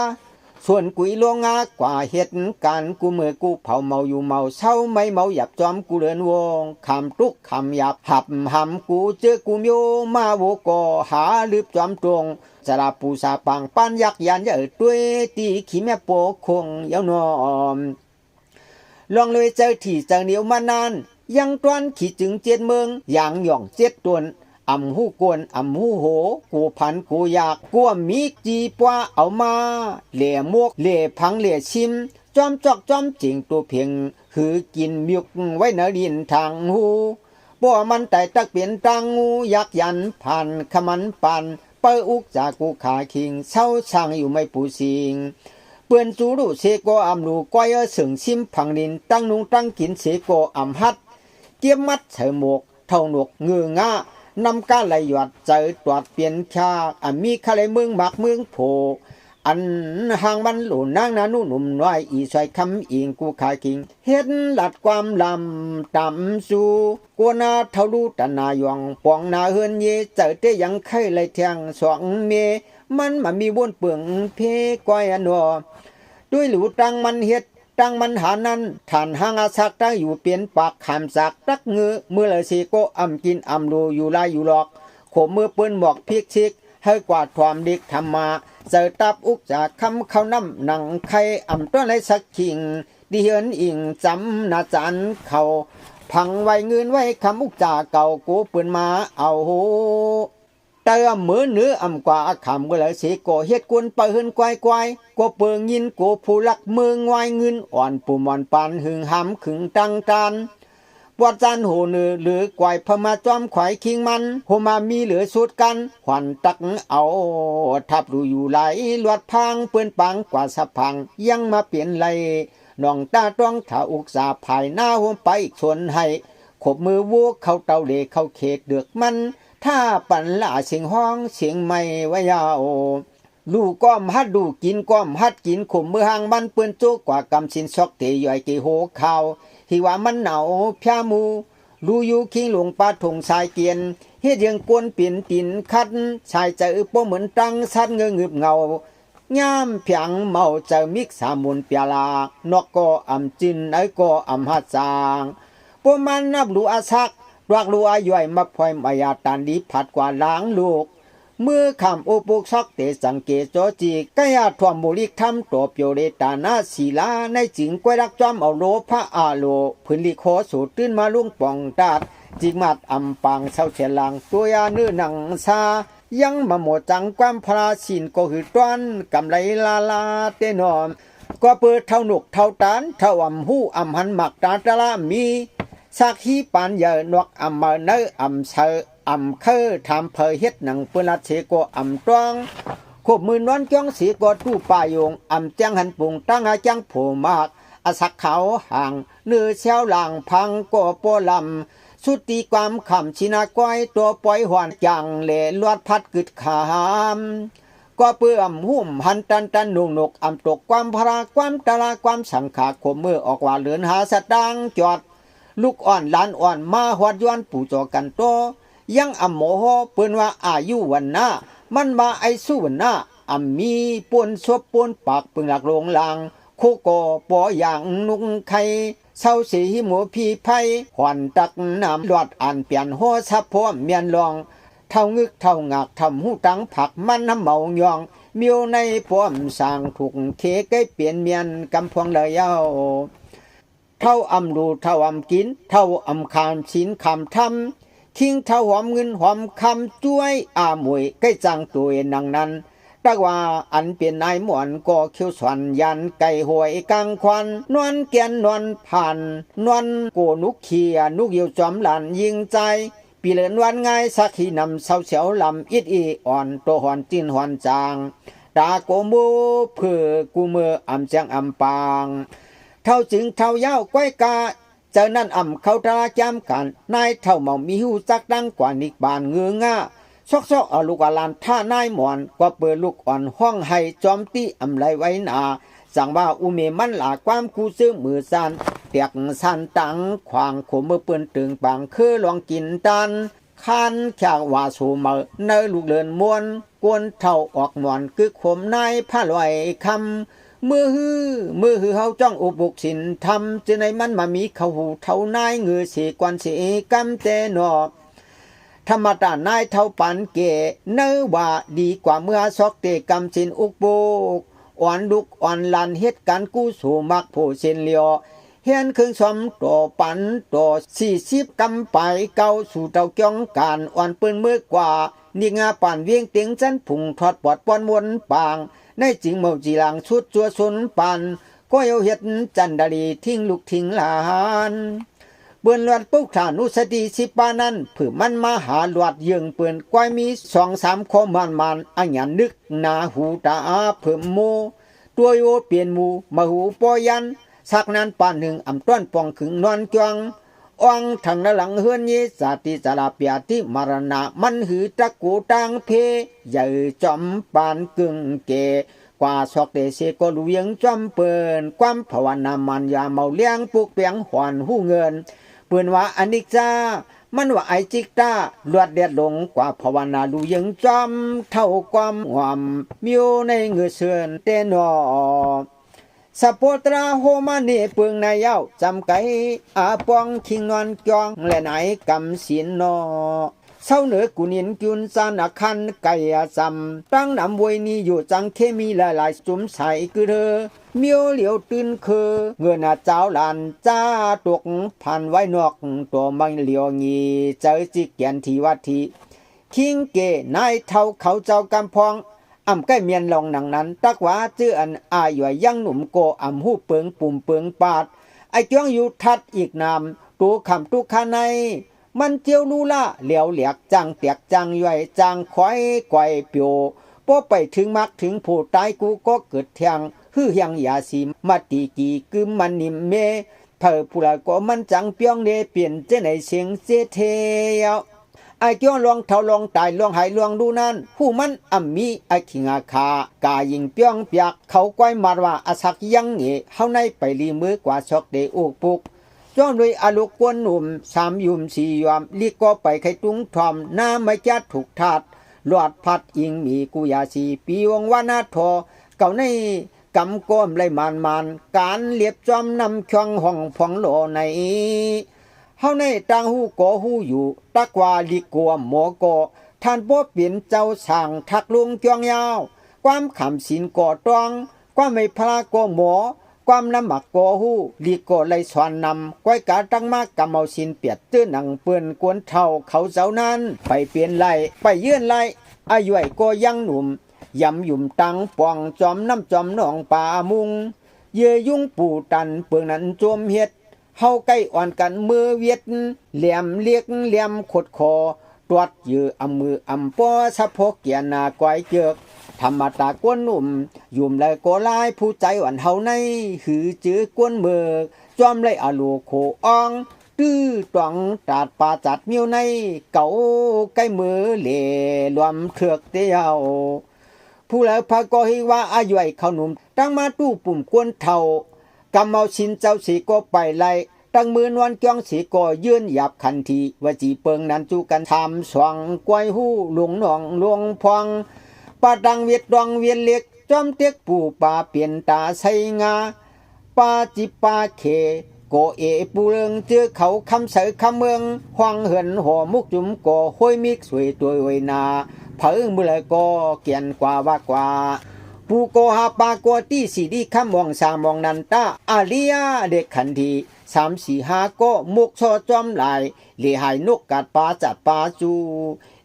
ส่วนกุยลงงากว่าเฮ็ดการกูเมื่อกูเผาเมาอยู่เมาเศร้าไม่เมาหยับจอมกูเลือนวงคำตุกคำหยับหับหำกูเจอกูโยมาโวกอหาลืบจอมตรงสลาปูสาปังปันยักยันเยอะด้วยตีขี้แม่โปคงเยาวนอมลองเลยเจอที่เจอเหนียวมานานยังตวนขี่จึงเจ็ดเมืองอย่างหย่องเจ็ดตวนอำหูกวนอำหูโหกูพันกูอยากกลัวมีจีปว่าเอามาเหล่มวกเหล่พังเหล่ชิมจอมจอกจอมจิงตัวเพียงคือกินมิกไว้เนดินทางหูบ่มันแต่ตักเปลี่ยนตังงูยักยันผ่านขมันปันเปิอุกจากกูขาคิงเศร้าช่างอยู่ไม่ปูสิงเปื่อนจูรุเสโกอำลูก้อยสึงชิมผังดินตั้งนุงตั้งกินเสโกอำฮัดเกียมมัดเฉหมกเท่าหนวกเงืองานำกาไหลหยวัดใจตรวจเปลี่ยนชามีคาเลยเมืองมักเมืองโผอันห่างมันหลุนนางนานุ่มน้อยอีสอยคำอิงกูขาคิงเห็นหลัดความลำต่ำสู่กัวนาเท่าลูตนายองปองนาเฮือนเยเจอเตยังไข่เลยเทียงสองเมมันมามีวนเปลืองเพก้อยอันวด้วยหลูตังมันเฮ็ดตั้งมันหานั้นฐานหางอาศักตั้งอยู่เปลี่ยนปากขามสักตักเงือเมื่อเลยสีโกอำกินอำรูอยู่ลายอยู่หลอกขมมือปืนบอกพิกชิกให้กวาดความดิกธรรมาเจอตับอุกจากคำเขาน้ำหนังไข่อำต้นไรสักขิงดิเหินอิงจำนาจันเขาพังไว้เงินไว้คำอุกจากเก่ากูปืนมาเอาโหแต่มือเนื้ออำกว่าขำก็เลยสีโกเฮ็ดกวนไปหึนควายก็เปิงยินโกผู้ลักเมืองวายเงินอ่อนปูมอนปานหึงหำขึงตังตานปวดจันโหเนือหรือกวายพมาจอมขวายคิงมันโหมามีเหลือสุดกันขวัญตักเอาทับดูอยู่ไหลลวดพังเปื้อนปังกว่าสะพังยังมาเปลี่ยนไหลน้องตาต้องถ้าอุกษาภายหน้าหัวไปชวนให้ขบมือวัวเข้าเตาเลเข้าเขตเดือกมันถ้าปั่นละเสียงห้องเสียงไม่ไว้ยาวลูกก้อมฮัดดูกินก้อมฮัดกินข่มมือหางมันเปื้อนโจกว่ากำสินซอกเตยย่อยเกโหข่าวที่ว่ามันหนาวพยามูลูอยู่คิงหลวงปาถงสายเกียนเฮ็ดยังกวนเปลี่ยนตินคัดชายใจป้อเหมือนตังสัดเงือบเงาย่ามเพียงเมาเจอมิกสามุนเปียลานกก็อำจินไอก็อำฮัดจางป้อมันนับลูอาซักรักลูอาย่อยมาพลอยมายาตันดีผัดกว่าล้างลูกเมื่อคำโอปุกซอกเตสังเกตโจจีกายาทวมบุริกทำตัวเปียวเรตานาศีลาในจิงกวยรักจอมเอาโลพระอาโลพื้นลิโคสูตื้นมาลุ่งปองตาดจิกมัดอำปังเศร้าเฉลังตัวยาเนื้อหนังซายังมาหมดจังความพระสินก็คือต้นกำไรลาเตนอม ก็เปิดเท่าหนุกเท่าตานเท่าอำหู้อำหันหมักตาตะละมีสักฮีปานเยนวกอำมาเนอำเชออำเคอทำเพอเฮ็ดหนังเปิ้นละเชโกอำตวงขบมือนวนจ้องสีกอตู้ป่ายงอำจังหันปุงตั้งอาจังโผมากอสักเขาห่างเนื้อเช้าหลังพังก็ปอลำสุติความขำชินาก้อยตัวปล่อยหวานจังเล่ลวดพัดกึดขามก็เปื่อมหุ่มหันตันนุงนกอำตกความพราความตะลาความสังขาขมมือออกว่าเลือนหาสตางจอดลูกอ่อนหลานอ่อนมาหวัดย้อนปู่จอกันโตยังอำโมโหเปิ้นว่าอายุวันหน้ามันมาไอสู้วันหน้าอำมีปวนซบปวนปากปึงหลักลงลางโคโกปออย่างนุงไข่เศร้าสีหมูพีไผ่หวันตักน้ำลวดอ่านเปลี่ยนหัวซับพวมเมียนลองเท่างึกเท่างักทำหูตังผักมันน้ำเมายองเมียวในพวมสร้างถูกเคใกล้เปลี่ยนเมียนกำพวงเลยเย้าเท่าอำดูเท่าอำกินเท่าอำคำชินคำทำคิงเท่าหอมเงินหอมคำจ้วยอามวยใกล้จังตัวนังนั้นตักว่าอันเป็นนายหมวนก็เขียวสวนยันไก่หวยกลางควันนวลเกียนนวลผ่านนวลโกนุกเขียนุกเยียวจอมหลานยิงใจปีเลินวันง่ายสักขีนำเสาเสียวลำอิดอีอ่อนตัวหอนจินหอนจางตาโกมูเพื่อกูเมื่ออำจังอำปางเท่าจึงเท่ายาวก้อยกาเจอนั่นอำเขาตาจำกันนายเท่าเมามีหูจักดังกว่านิกบานเงือง่าซอกเอาลูกอลานท่านายหมอนก็เปิดลูกอ่อนห้องให้จอมตีอำไลไว้นาสั่งว่าอุเมมันหลาความกูซื้อมือซานเตียกสันตังขวางขมมือเปืนตึงปังคือลองกินตันคันแขกว่าสูมาเนลูกเลินมวนกวนเท่าออกหมอนกึกขมนายผ้าลอยคำมือฮือเฮาจ้องอุบุกสินทำจะในมันมามีเขาหูเท่านายเงือสีกวนสีกำเจนอธรรมดานายเท่าปันเกเนื้อว่าดีกว่าเมื่อซอกเตกำสินอุกโบกอ่อนลุกอ่อนลันเหตุการกู้สู่มักผู้เส้นเลียวเฮียนเครื่องสมต่อปันต่อ40กำไปเก้าสู่เต้าจ้องการอ่อนปืนมือกว่านี่งาป่านเวียงเตียงจันผุงทอดปอดปอนมวนปางในจริงเมาจีหลังชุดจัวสนปันก็เอาเฮ็ดจันดาลีทิ้งลูกทิ้งหลานเปืนลวดปุกฐานุสติสิปานั้นผือมันมาหาลวดยิงเปืนก้อยมี2-3ข้อมันอันหยันนึกนาหูตาเพิ่มโมตัวโยเปลี่ยนหมูมาหูปอยันสักนั้นป่านหนึ่งอำต้นปองขึงนอนจวงอ่องทางหลังเฮือนยีสาติสลาเปียติมรณะมันหือตะกูตังเพใหญ่จอมปานกึ่งเกกว่าซอกเตเสก็ลุยงจอมเปินความภาวนามันยาเมาเลี้ยงปุกเปียงหวนหูเงินเปิ้นว่าอนิจจามันว่าไอจิกตาลวดเด็ดลงกว่าภาวนาลุยังจอมเท่าความหวามมิวในเงือเสือนเตนอสปอตราโฮมาเนเปิงนายเย้าจำไก่อาปองคิงนอนจองและไหนกำสินนอเศร้าเหนือกุนินกุนสานคันไก่จำตั้งนำวยนี้อยู่จังเคมีหลายจุ่มใส่คือเธอเมียวเหลียวตื่นคือเงินเจ้าหลานจ้าตกผ่านไว้นอกตัวมันเหลียวงีเจอจิกแกนทีวัดทีคิงเกนายเท่าเขาเจ้ากำพองอำใกล้เมียนลองหนังนั้นตักว่าจื้ออันอาหย่วยยังหนุ่มโกอำหูเปิงปุ่มเปิงปาดไอจ้องอยู่ทัดอีกนามตูคำตุคาในมันเจียวลูล่าเหลียวเหลียกจังเตียกจังย่อยจังคอยไกวเปียวพอไปถึงมักถึงผู้ตายกูก็เกิดเทียงฮือยังยาสีมาตีกีกึมมันนิมเมเผอผู้ละก็มันจังเปียงเนเปลี่ยนเจไหนเสียงเจเทียวไอเกี่ยวลองเท่าลองตายลองหายลองดูนั้นผู้มันมีไอขิงอาคากายิงเปียงเปียกเขาก้อยมาว่าอาศักยังเงเฮาในไปลีมือกว่าชอกเดอุกปุกจ้องโดยอาลุกวนหนุ่ม3ยุม4ยอมลีก็ไปไขตุงทอมหน้าไม่จัดถูกทาดลอดพัดอิงมีกุยาสีปีวงวานาทอเก่าในกำก้มไล่มันการเลียบจอมนำช่องห้องพองโลในเฮาในต่างหูก่อหูอยู่ตักว่าลิกัวหมอก่อท่านบ่เปลี่ยนเจ้าสร้างทักลุงจวงยาวความขำศีลก่อตองความไม่พลาก่อหมอความน้ำหมักก่อหูลิก่อไล่สอนนำก้อยกาตั้งมากกำเอาศีลเปียดตื้อหนังเปื้อนกวนเท่าเขาเจ้านั้นไปเปลี่ยนไล่ไปเยื่อนไล่อายุไอ้ก็ยังหนุ่มยำหยุ่มตังปองจอมน้ำจอมหนองป่ามุง เยื่อยุ่งปูตันเปลืองนั้นจมเฮ็ดเฮาใกล้อ่อนกันมือเวียดเหลี่ยมเลียกเหลี่ยมขดคอตรวจยืออำมืออำปอสะพกเกียนากวยเจือกธรรมตากวนหนุ่มยุ่มเลยก็ลายผู้ใจอ่อนเฮาในหือจื้อกวนมือจอมเลยอาลูโคอ่องตื้อตวงตาดปาจัดเมียวในเก่าใกล้มือเหล่รวมเถือกเตียวผู้แล้วพาก็ให้ว่าอายุไอเขาหนุ่มตั้งมาตู้ปุ่มกวนเท่ากำเอาชินเจ้าสีก็ไปไล่ตั้งมือนวันจ้องสีก็ยื่นหยับคันทีว่าจีเปิงนั้นจูกันทำสว่างกวยหูหลวงหนองหลวงพองปาดังเวียดดองเวียนเล็กจอมเตียกปูป่าเปลี่ยนตาใส่งาปาจิปาเคโกเอปูเริงเจอเขาคำเสอคำเมืองหวังเหินหัวมุกจุ่มก่อห้อยมิกสวยตัวไวนาเผอมือเลยก็เกียนกว่าว่ากว่าปูโกหาปาโกตี้สีดีคำมองสามองนันตาอาเลียเด็กขันที3-4-5ก็มุกชอจอมหลายเหลีหายนกกัดปลาจัดปลาจู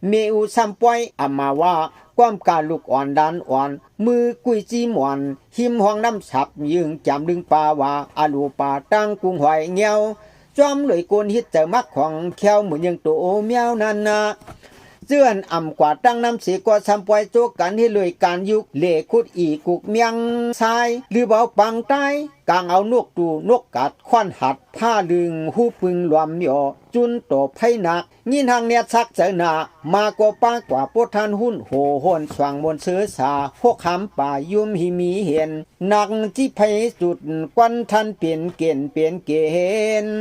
เมอูซัมป่วยอามาว่าความการลูกอ่อนดันอ่อนมือกุยจีหมอนหิมห้องน้ำฉับยึงจำดึงปลาว่าอาลูปาตั้งกุ้งหอยเงียวจอมเลยกวนฮิตเจอมักของแควเหมือนยังโตเมียวนั่นนะเจือนอ่ำกว่าตั้งน้ำเสียกว่าซัมป่วยโจกันให้เลยการยุกเล่คุดอีกุกเมียงทรายหรือเบาปังใต้กางเอานกตูนกกัดควันหัดผ้าลึงหูปึงรวมหยอจุนโตไพนักยินทางเนียซักเจอหนามาก็ป้ากว่าปทานหุ่นโหโหนสว่างบนเสือสาพวกคำป่ายุ่มหิมีเห็นนักที่ไพสุดควันทันเปลี่ยนเกณฑ์เปลี่ยนเกณฑ์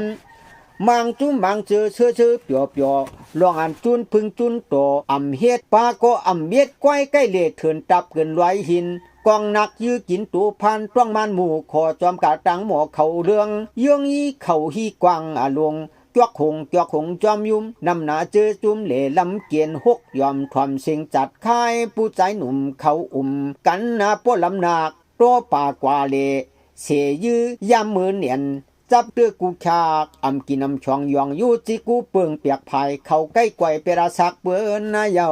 มังจุ้มมังเจอเชื่อเปียวเปียวลองอันจุนพึงจุนโตอ่ำเฮ็ดปาก็อ่ำเม็ดก้อยใกล้เล่เถินตับเกินไว้หินกองนักยื้อกินตูพันต้องมันหมู่ขอจอมกาตังหมอเขาเรื่องเยื่องอีเขาฮีกวางอาลงจวกหงจอมยุ่มนำหนาเจอจุ้มเหล่ลำเกียนหกยอมทอมเสียงจัดค่ายผู้ใจหนุ่มเขากันนาป้อลำนาตัวป่ากว่าเลเสยยื้อยามมือเนียนจับเตือกูชากอำกินอำชองยองยูจิกูเปิงเปียกภายเขาใกล้ไกวเปราสักเปื้อนนายา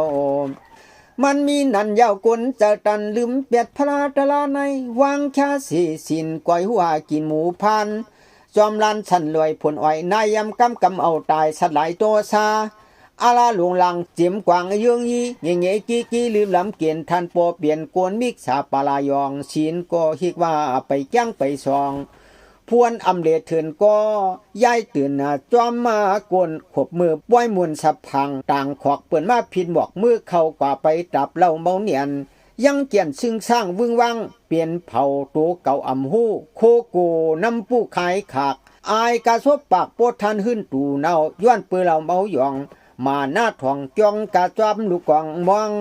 มันมีนันยาวกลจะตันลืมเปียดพระตะลาในวางชาสีสินกวยหัวกินหมูพันจอมลันฉันลอยผลอ้อยนายยำกำเอาตายสลายตัวซาอาลาหลวงลังเจียมกวางเยืองยีเงยกี้ลืมลำเกียนทันปอเปลี่ยนกวนมิกสาปลายองศีลก็ฮิกว่าไปจ้างไปซองพวนอำเลเถินก็ย้ายตื่นจอมมากวนขบมือป้อยมวนสับพังต่างขอกเปิดมาพินบอกมือเข้ากว่าไปตับเล่าเมาเนียนยังเกียนซึ่งสร้างวึงวังเปลี่ยนเผาตัวเก่าอ่ำหูโคโกน้ำผู้ขายขากอายกาซบปากโปทันหึ้นตูเนาย้อนเปือเราเมาหยองมาหน้าทองจองกาจอมลูกกองมอง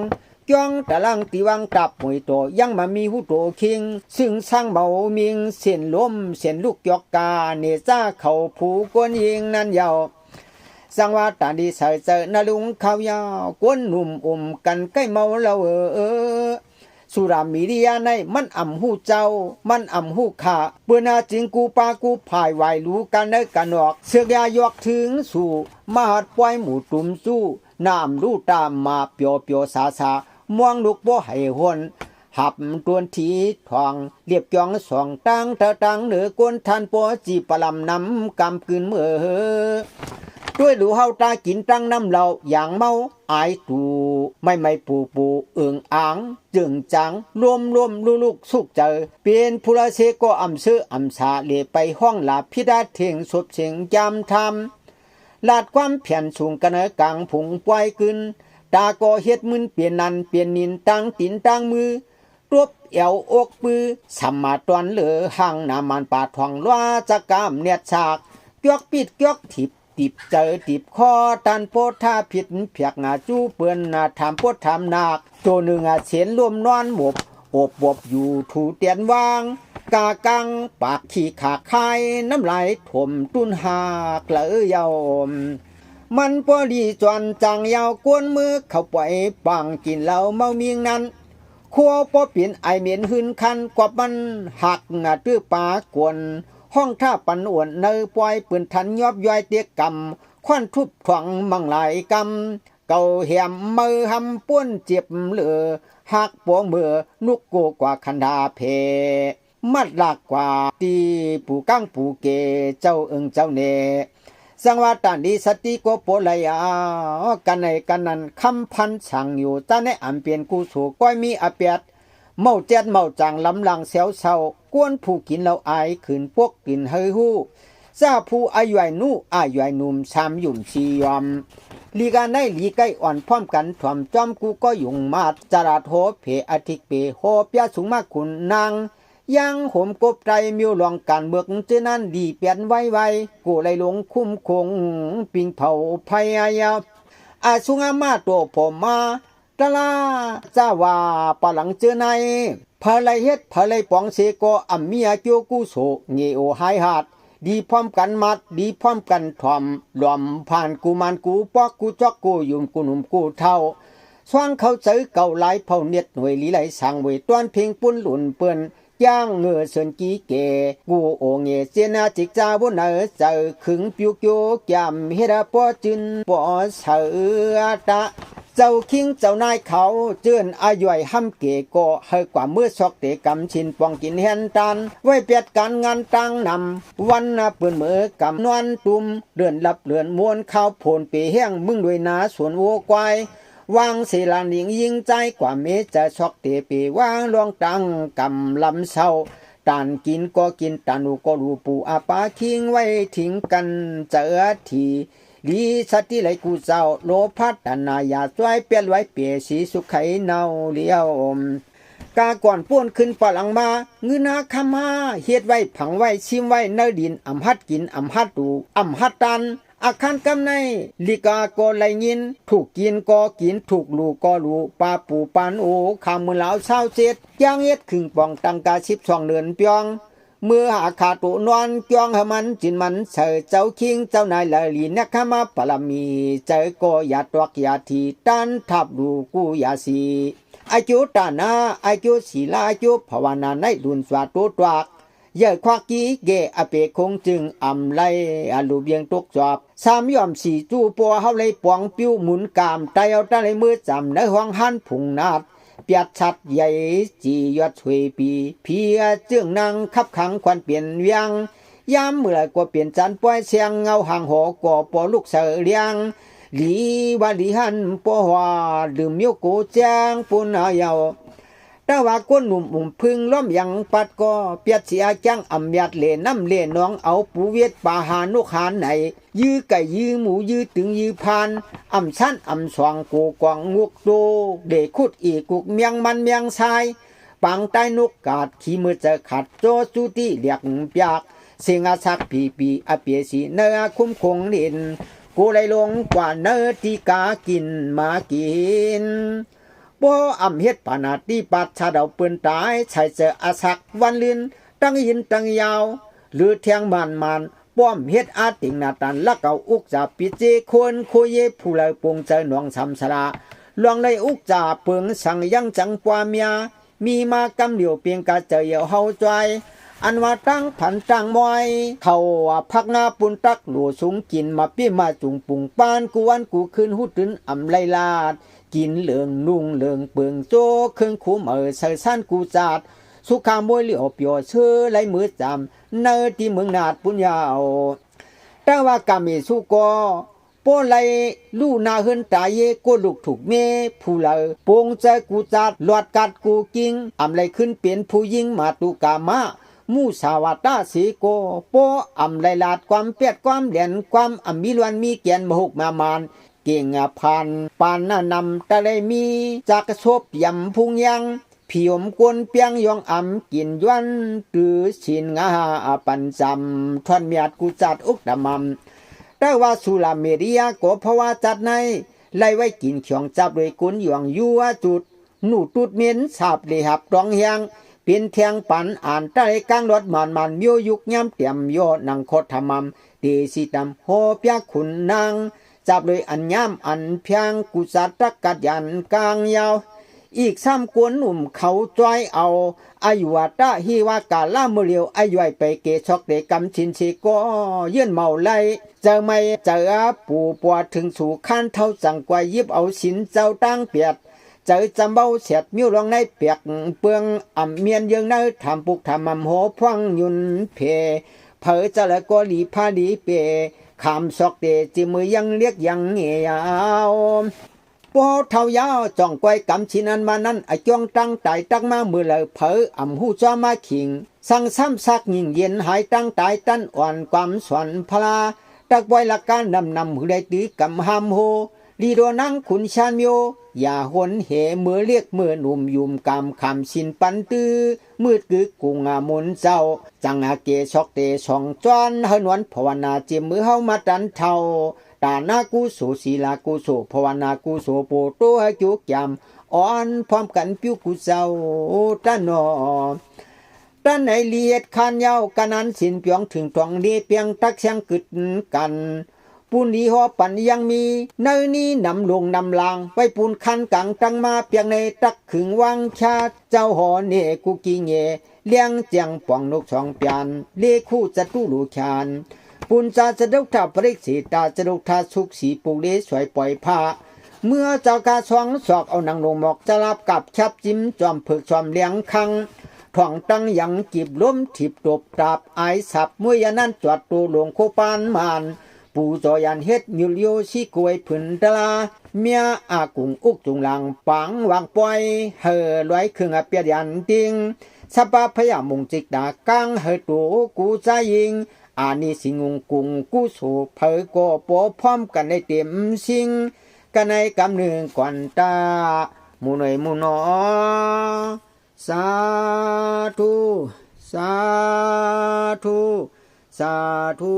จ้องตะลังตีวังตับหวยโตยังมามีหูโตคิงซึ่งสร้างเบามิงเส้นล้มเส้นลูกยอกกาเนจ้าเขาผูกวนยิงนั้นยาวสังว่าตาดีใส่เจอนาลุงเขายาวกวนหนุ่มกันใกล้เมาเราสุรามีเดียในมันอ่ำหูเจ้ามันอ่ำหูขาเปื้อนาจิงกูปากูภายไหวรู้กันได้กันออกเสือกยายกถึงสู่มหัดปล่อยหมู่ตุ่มสู้น้ำรู้ตามมาเปียวสาม่วงลูกบ่ให้หวนหับตวนทีทองเรียบจองสองตังเหนือกวนทันปอจีปลำน้ำกำกืนเมื่อด้วยหลูเฮาตากินตั้งน้ำเหล่าอย่างเมาอายตูไม่ปูเอิงอ่างจึงจังรวมลูกสุกเจอเป็นผู้ละเสก็อำซื้ออำสาเลไปห้องหลับพิดาเถียงศพเสียงจำทำลาดความเพียรสูงกันกลางผงปล่อยกึนตาก็เฮ็ดมึนเปลี่ยนนันเปลี่ยนนินตั้งตินตั้งมือรวบเอวอกปือสัมมาตอนเหลือห่างนามันป่าทองล้าจะกามเนียดฉากเกือกปิดเกือกถิบติบเจอติบคอตันโพธาผิดเพียกงาจูเปื้อนถามโพธามนาคโจหนึ่งเสียนรวมนอนหมบบอยู่ถูเตียนวางกากังปากขี้ขาคายน้ำไหลถมตุนหากเหลือยาวมันพอดีจวนจังยาวกวนมือเข้าไปปังกินเหล้าเมาเมียงนั้นขัวพอเปลี่ยนไอเหม็นหืนคันกว่ามันหักตื้อปากวนห้องท่าปันอ้วนเนยปล่อยปืนทันยอบย่อยเตียกำควันทุบฝังมังหลายกำเก่าแหมมือหำป้วนเจ็บเหลือหักปวงมือนุกโกกว่าคันดาเพ มัดหลักกว่าตีปูกังปูเกเจ้าเจ้าเนสังวาตันดีสติโกโปลยากันในกันนั้นคำพันสั่งอยู่ตาในอันเปลี่ยนกูสู่ก้อยมีอาเปียดเมาเจ็ดเมาจางลำลังเสียวเศร้ากวนผู้กินเราอายขืนพวกกินเฮยหู้ซาผู้อายุนู่อายุหนุ่มสามยุ่มชียอมลีกาในลีใกล้อ่อนพร้อมกันถ่วมจอมกูก็ยุ่งมาจราดโหเพอธิกเปโหเปียสูงมากคุณนางยังโหมกบใจมิวลองการเมืองเจนั้นดีเปลี่ยนไวกูเลยลงคุ้มคงปิงเผาพยายามอาสุงามาตัวผมมาตะลาจ้าว่าปะหลังเจอในพะไลเฮ็ดพะไลปองเสกอัมเมียเกียวกูโสเงโอหายหาดดีพร้อมกันมัดดีพร้อมกันถ่อมหลอมผ่านกูมันกูปอกกูจอกกูยุ่มกูหนุ่มกูเท่าสว่างเขาเจอเก่าหลายเผาเน็ดหน่วยลีไหลสั่งไว้ต้วนเพียงปุ่นหลุนเปิ้นย่างเงือเสินกีเกกูโอเงเจนาจิกจาบุนเจอขึงปิวกิวยำเฮดาปอจินปอเสือตะเจ้าคิงเจ้านายเขาเจือนอายุยห้ำเกโกเฮกว่ามือซอกเตกำชินปองกินเฮนตันไว้เปียดการงานตั้งนำวันเปืนมือกำนวนตุมเดือนลับเลือนมวนข้าวโผนเปแห้งมึงด้วยนาสวนวัวควายวางเสลานยิงยิงใจกว่าเมจะชอกเตปีวางลวงตังกำลำเศร้าตันกินก็กินตันูก็รูปูอาปาคิงไว้ทิ้งกันเจอทีลีสติไหลกูเจ้าโลภัตนายาช่วยเปลี่ยนไว้เปียสีสุขไขเนาเลี้ยวกาก่อนป้วนขึ้นปะหลังมาเงินาคำมาเฮ็ดไว้ผังไว้ชิมไว้เนื้อดินอำหัดกินอำหัดดูอำหัดตันอาคารกำในลิกาก็ไหลยินถูกกินก็กินถูกลูกก็ลูปาปูปานโอคำมือเหลาเช้าเจ็ดย่างเอ็ดขึงปองตังกา12 เดือนเปียงเมื่อหาขาตุนอนจ้องให้มันจินมันเสอเจ้าคิงเจ้านายละลีนักมาปลามีเจอก็อย่าตวกอย่าทีตันทับดูกูอย่าสีอายุตานาอายุศีลาอายุภาวนาในดุนสวาตุตวักเย่ควักกี้เกอเปคงจึงอำไลอลูเบียงตกจอบสามยอมสี่จูปัวเฮาเลยปวงปิ้วหมุนกามไตเอาตะเลยมือจำในห้องหันผุงนาดเปียดชัดใหญ่จียอดช่วยปีเพียจึงนางขับขังควันเปลี่ยนเวียงยามเมื่อไรก็เปลี่ยนจันป้อยเสียงเงาห่างหอก่อปอลูกเสือเลียงหลีวาลีหันปอหัวดื่มเมียวโกแจ้งปุนเอาเยาแต่ว่าคนหนุ่มพึ่งล้อมยังปัดก็เปียดเสียจังอำยัดเล่น้ำเล่น้องเอาปูเวทปาหานุขานไหนยื้อไก่ยื้อหมูยื้อตึงยื้อพานอำชั้นอำสว่างกูกวางงุกโตเด็กขุดอีกุกเมียงมันเมียงชายปังใต้นกกาดขี้มือจะขัดโจจุติเลียกเปียกเสียงอาชักปีอเปียสีเนื้อคุ้มคงเล่นกูเลยลงกว่าเนื้อที่กากินมากินบ่อำเฮ็ดปานาติปัดชาดาวเปิ้นตายใช้เจออาศักวันลินตั้งยินตั้งยาวหรือเทียงมันป้อมเฮ็ดอาติงนาตันละเก่าอุกจาปิเจคนโคเยผู้เลยปงใจหนองสำสระลองเลยอุกจาเปิงสังยังจังปวาเมียมีมากำเหลียวเปียงกาเจอเฮาใจอันว่าตั้งผันตั้งมอยเขาว่าพักหน้าปุนตักหลัวสูงกินมาปี้มาจุงปุงปานกูวันกูคืนหูตื่นอำไลลาดกินเหลืองนุ่งเหลืองเปิงโจเครื่องคูเหมอใส่สั้นกูจาดสุขามวยเหลียวเปียวเชื่อไหลมือจำเนื้อที่เมืองนาดปุญญาแต่ว่ากามีสุกอโปไลลู่นาเฮินตายเยกูลูกถูกเมผู้เลอปงใจกูจาดหลอดกัดกูกิงอำไลขึ้นเป็นผู้ยิงมาตุกามามูสาวาตาสีโกโปอำไลลาดความเปียดความเหรียญความอำมีลวนมีเกียนมหุกมามานเก่งพันปานนานำตะเลยมีจากโซบยำพุงยังผิวมกวนเปียงยองอำกินยวนตือชินงาปันจำทวนเมียดกูจัดอุกดำมแต่ว่าสุลาเมริยาก็เพราะว่าจัดในไล่ไว้กินเขียงจับโดยกุนหยองยัวจุดหนูตุดเมียนสาบเลยหับรองเฮียงเป็นเทียงปันอ่านใต้กลางรถมันมิวยุกย้ำเตี่ยมโยนังโคตรมัมเดสิตำโฮเปียขุนนางจับเลยอันย้ำอันเพียงกุศลตะกัดยันกลางยาวอีก3 กวนหนุ่มเขาจ้อยเอาอายุวัตะฮิวากาลามือเลียวอายุไอไปเกชอกเดกำชินชีก็ยื่นเมาไลเจอไม่เจอปูปัวถึงสู่ขั้นเท่าจังกว่ายิบเอาสินเจ้าตั้งเปียด เจอจำเบาเสียดมิวลองในเปียกเปืองอ่ำเมียนเยืองเนื้อทำปุกทำอำโหพวังยุนเพเผอจะละก็หลีพาดีเปคำซอกเดจิมือยังเรียกยังเงียวปอเท่ายาวจ้องก้อยกำชินันมานั้นไอจ้องตั้งใจตั้งมามือเลยเผออ่ำหูจ้ามาขิงสั่งซ้ำซักยิ่งเย็นหายตั้งตายตั้นอ่อนความสวนพลาตักไว้ละการนำหูได้ตีกำหามโหลีโดนังขุนชานโยอย่าหนเหมือเรียกมือหนุ่มยุ่มกำคำสินปันตื้อมืดกึกกุงมุนเจ้าจังอาเกชอกเตช่องจวนเฮนวันภาวนาเจมือเฮามาดันเท่าตานากูโสศีลากูโสภาวนากูโสโปโตให้จุกยำอ่อนพร้อมกันปิ้วกูเจ้าตานอด้านไหนเลียดขันยาวกันนั้นสินเปียงถึงตวงดีเปียงตักเสียงกึดกันปูนดีหอปันยังมีเนนี้นำลงนำลางไว้ปูนคันกังตังมาเปียงในตักขึงวังชาเจ้าหอเนกุกิเงเลี้ยงเจียงป่องนกช่องเปียนเลคู่จัตุลูชานปูนจาจะดกทาปริกสีตาจะดกทาสุกสีปุกเลสวยปล่อยผ้าเมื่อเจ้ากาสองศอกเอาหนังลงหมอกจะรับกับชับจิ้มจอมผึกจอมเลี้ยงคังท่องตั้งยังจีบล้มถีบตบตาบไอสับมวยยันนั้นจวดตัวหลวงโคปานมานปูจอยันเฮ็ดมิวเลียวชีกวยผืนตะลาเมียอากุงอุกจุงหลังปังวางปล่อยเฮอลอยครึ่งเปียยันติงสปาพยามงจิกดากังเฮตูกูใจยิงอานิสิงงกุงกูโสเผอโกโปพร้อมกันในเต็มสิงกันในกำเนืองก่อนตาหมู่หน่อยหมู่นอสาธุสาธุสาธุ